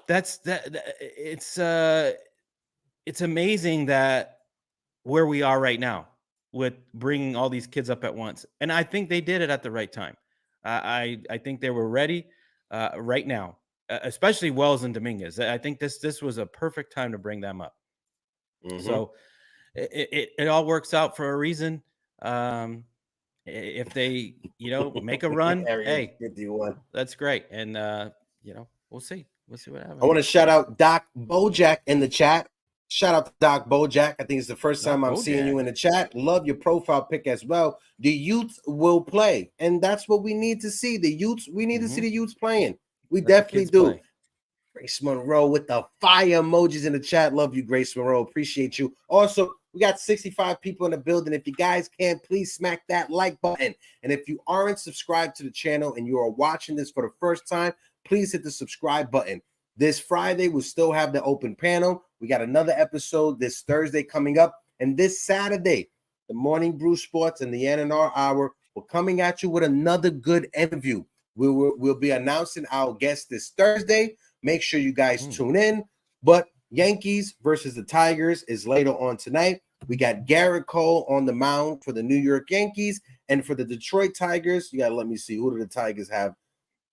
it's amazing that where we are right now with bringing all these kids up at once, and I think they did it at the right time. I think they were ready right now, especially Wells and Dominguez. I think this was a perfect time to bring them up. So it all works out for a reason. If they make a run, hey, 51. That's great. And we'll see what happens. I want to shout out Doc Bojack in the chat. Shout out to Doc Bojack. I think it's the first time I'm seeing you in the chat. Love your profile pic as well. The youth will play, and that's what we need to see. The youths, we need to see the youths playing. We definitely do. Play. Grace Monroe with the fire emojis in the chat. Love you, Grace Monroe. Appreciate you. Also, we got 65 people in the building. If you guys can, please smack that like button. And if you aren't subscribed to the channel and you are watching this for the first time, please hit the subscribe button. This Friday, we'll still have the open panel. We got another episode this Thursday coming up. And this Saturday, the Morning Brew Sports and the NNR Hour, we're coming at you with another good interview. We'll be announcing our guest this Thursday. Make sure you guys tune in. But Yankees versus the Tigers is later on tonight. We got Garrett Cole on the mound for the New York Yankees. And for the Detroit Tigers, you got to let me see. Who do the Tigers have?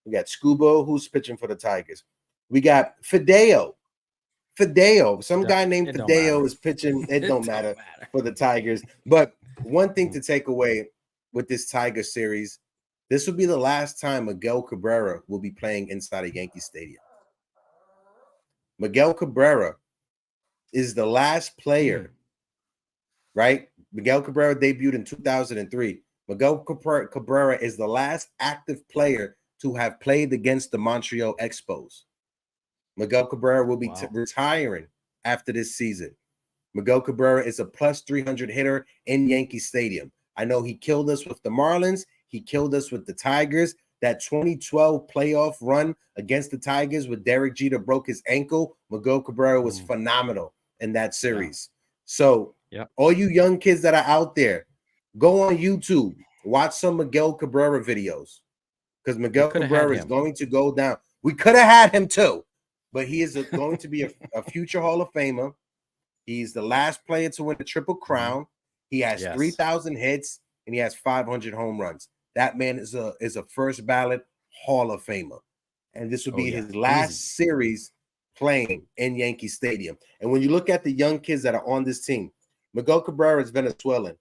We got Scubo, who's pitching for the Tigers. We got Fideo. Some guy named Fideo is pitching. It don't matter for the Tigers. But one thing to take away with this Tiger series, this will be the last time Miguel Cabrera will be playing inside a Yankee Stadium. Miguel Cabrera is the last player, right? Miguel Cabrera debuted in 2003. Miguel Cabrera is the last active player to have played against the Montreal Expos. Miguel Cabrera will be retiring after this season. Miguel Cabrera is a plus 300 hitter in Yankee Stadium. I know he killed us with the Marlins. He killed us with the Tigers. That 2012 playoff run against the Tigers with Derek Jeter broke his ankle. Miguel Cabrera was phenomenal in that series. So all you young kids that are out there, go on YouTube, watch some Miguel Cabrera videos because Miguel Cabrera is going to go down. We could have had him too, but he is going to be a future Hall of Famer. He's the last player to win the Triple Crown. He has 3,000 hits and he has 500 home runs. That man is a first ballot Hall of Famer. And this will be his last series playing in Yankee Stadium. And when you look at the young kids that are on this team, Miguel Cabrera is Venezuelan.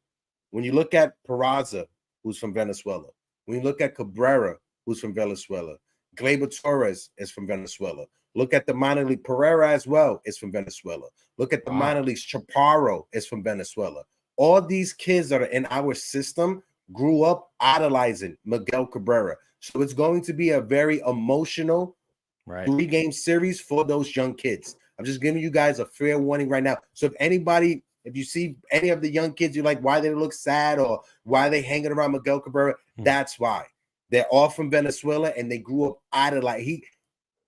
When you look at Peraza, who's from Venezuela. When you look at Cabrera, who's from Venezuela. Gleyber Torres is from Venezuela. Look at the minor league. Pereira as well is from Venezuela. Look at the minor leagues. Chaparro is from Venezuela. All these kids that are in our system grew up idolizing Miguel Cabrera. So it's going to be a very emotional 3-game series for those young kids. I'm just giving you guys a fair warning right now. So if you see any of the young kids, you're like, why they look sad or why they hanging around Miguel Cabrera, that's why. They're all from Venezuela and they grew up idolizing.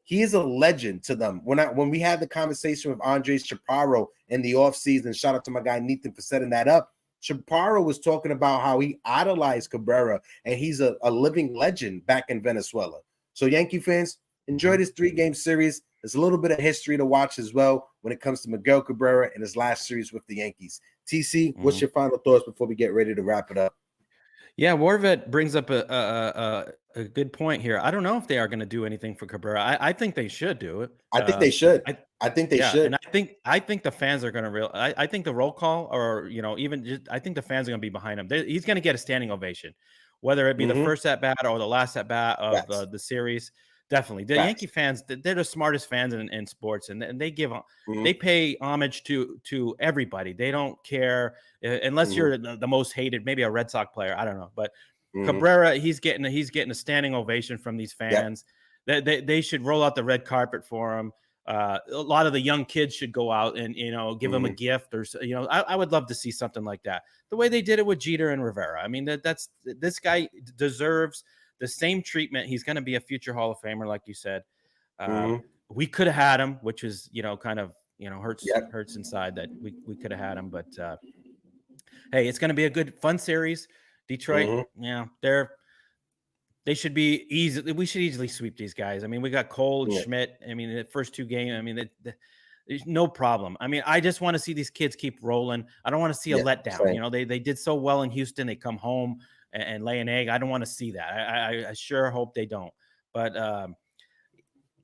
He is a legend to them. When we had the conversation with Andres Chaparro in the offseason, shout out to my guy Nathan for setting that up. Chaparro was talking about how he idolized Cabrera, and he's a living legend back in Venezuela. So Yankee fans, enjoy this 3-game series. There's a little bit of history to watch as well when it comes to Miguel Cabrera and his last series with the Yankees. TC, what's your final thoughts before we get ready to wrap it up? Yeah, Warvet brings up a good point here. I don't know if they are going to do anything for Cabrera. I think they should do it. I think they should. I I think they Yeah, and should. I think the fans are going to I think the roll call, or even just, I think the fans are going to be behind him. He's going to get a standing ovation, whether it be the first at bat or the last at bat of Facts. the series. Definitely, the Facts. Yankee fans, they're the smartest fans in sports, and they they pay homage to everybody. They don't care unless you're the most hated, maybe a Red Sox player. I don't know, but Cabrera, he's getting a standing ovation from these fans. Yep. They should roll out the red carpet for him. A lot of the young kids should go out and give them a gift, or I would love to see something like that. The way they did it with Jeter and Rivera. I mean, that's this guy deserves the same treatment. He's going to be a future Hall of Famer, like you said. We could have had him, which is kind of hurts inside that we could have had him, but hey, it's going to be a good fun series. Detroit, they should be easy. We should easily sweep these guys. I mean, we got Cole, Schmidt. I mean, the first two games, I mean, there's no problem. I mean, I just want to see these kids keep rolling. I don't want to see a letdown. Same. They did so well in Houston. They come home and lay an egg. I don't want to see that. I sure hope they don't. But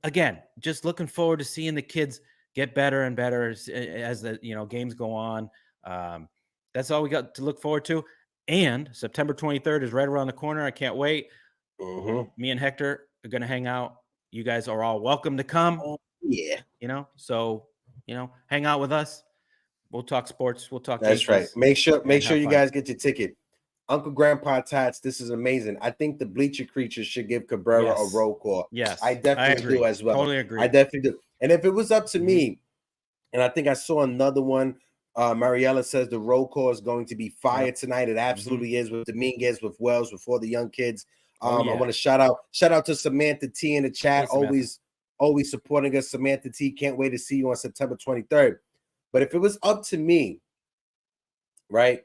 again, just looking forward to seeing the kids get better and better as the games go on. That's all we got to look forward to. And September 23rd is right around the corner. I can't wait. Me and Hector are going to hang out. You guys are all welcome to come. So hang out with us. We'll talk sports. We'll talk. That's right. Make sure you guys get your ticket. Uncle Grandpa Tats, this is amazing. I think the Bleacher Creatures should give Cabrera a roll call. Yes, I definitely do as well. Totally agree. I definitely do. And if it was up to me, and I think I saw another one, Mariella says the roll call is going to be fire tonight. It absolutely is, with Dominguez, with Wells, with all the young kids. I want to shout out to Samantha T in the chat. Always supporting us. Samantha T, can't wait to see you on September 23rd. But if it was up to me, right?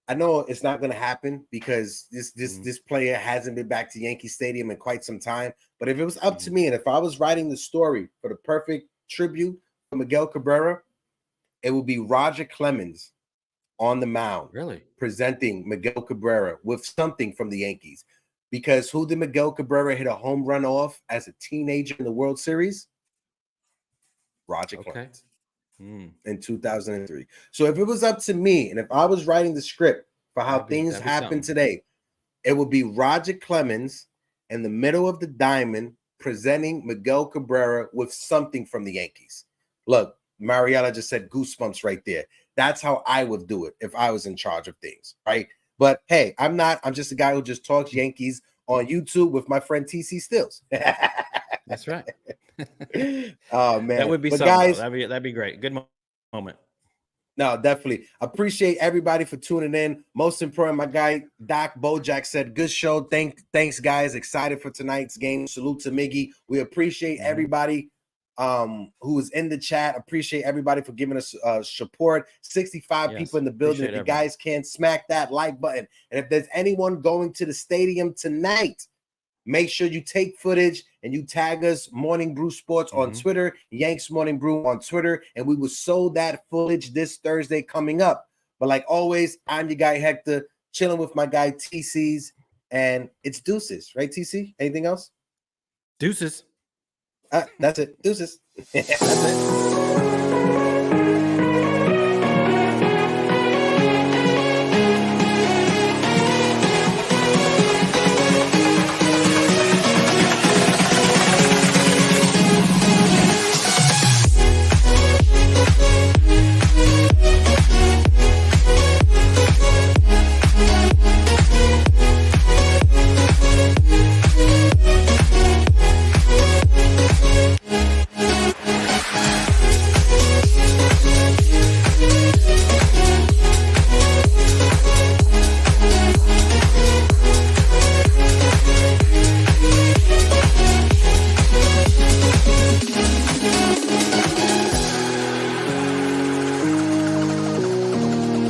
I know it's not going to happen because this player hasn't been back to Yankee Stadium in quite some time. But if it was up to me, and if I was writing the story for the perfect tribute for Miguel Cabrera, it would be Roger Clemens on the mound, presenting Miguel Cabrera with something from the Yankees. Because who did Miguel Cabrera hit a home run off as a teenager in the World Series? Roger Clemens in 2003. So if it was up to me, and if I was writing the script for how things happen today, it would be Roger Clemens in the middle of the diamond presenting Miguel Cabrera with something from the Yankees. Look, Mariella just said goosebumps right there. That's how I would do it if I was in charge of things, right? But hey, I'm not. I'm just a guy who just talks Yankees on YouTube with my friend TC Stills. That's right. Oh man, that would be something. Guys, that'd be great. Good moment. No, definitely. Appreciate everybody for tuning in. Most important, my guy Doc Bojack said, "Good show. Thanks, guys. Excited for tonight's game. Salute to Miggy. We appreciate everybody who is in the chat. Appreciate everybody for giving us support. 65 people in the building. If you guys can't smack that like button, and if there's anyone going to the stadium tonight, make sure you take footage and you tag us, Morning Brew Sports on Twitter, Yanks Morning Brew on Twitter, and we will show that footage this Thursday coming up. But like always, I'm your guy Hector, chilling with my guy TC's, and it's deuces, right, TC? Anything else? Deuces. That's it. Deuces. That's it.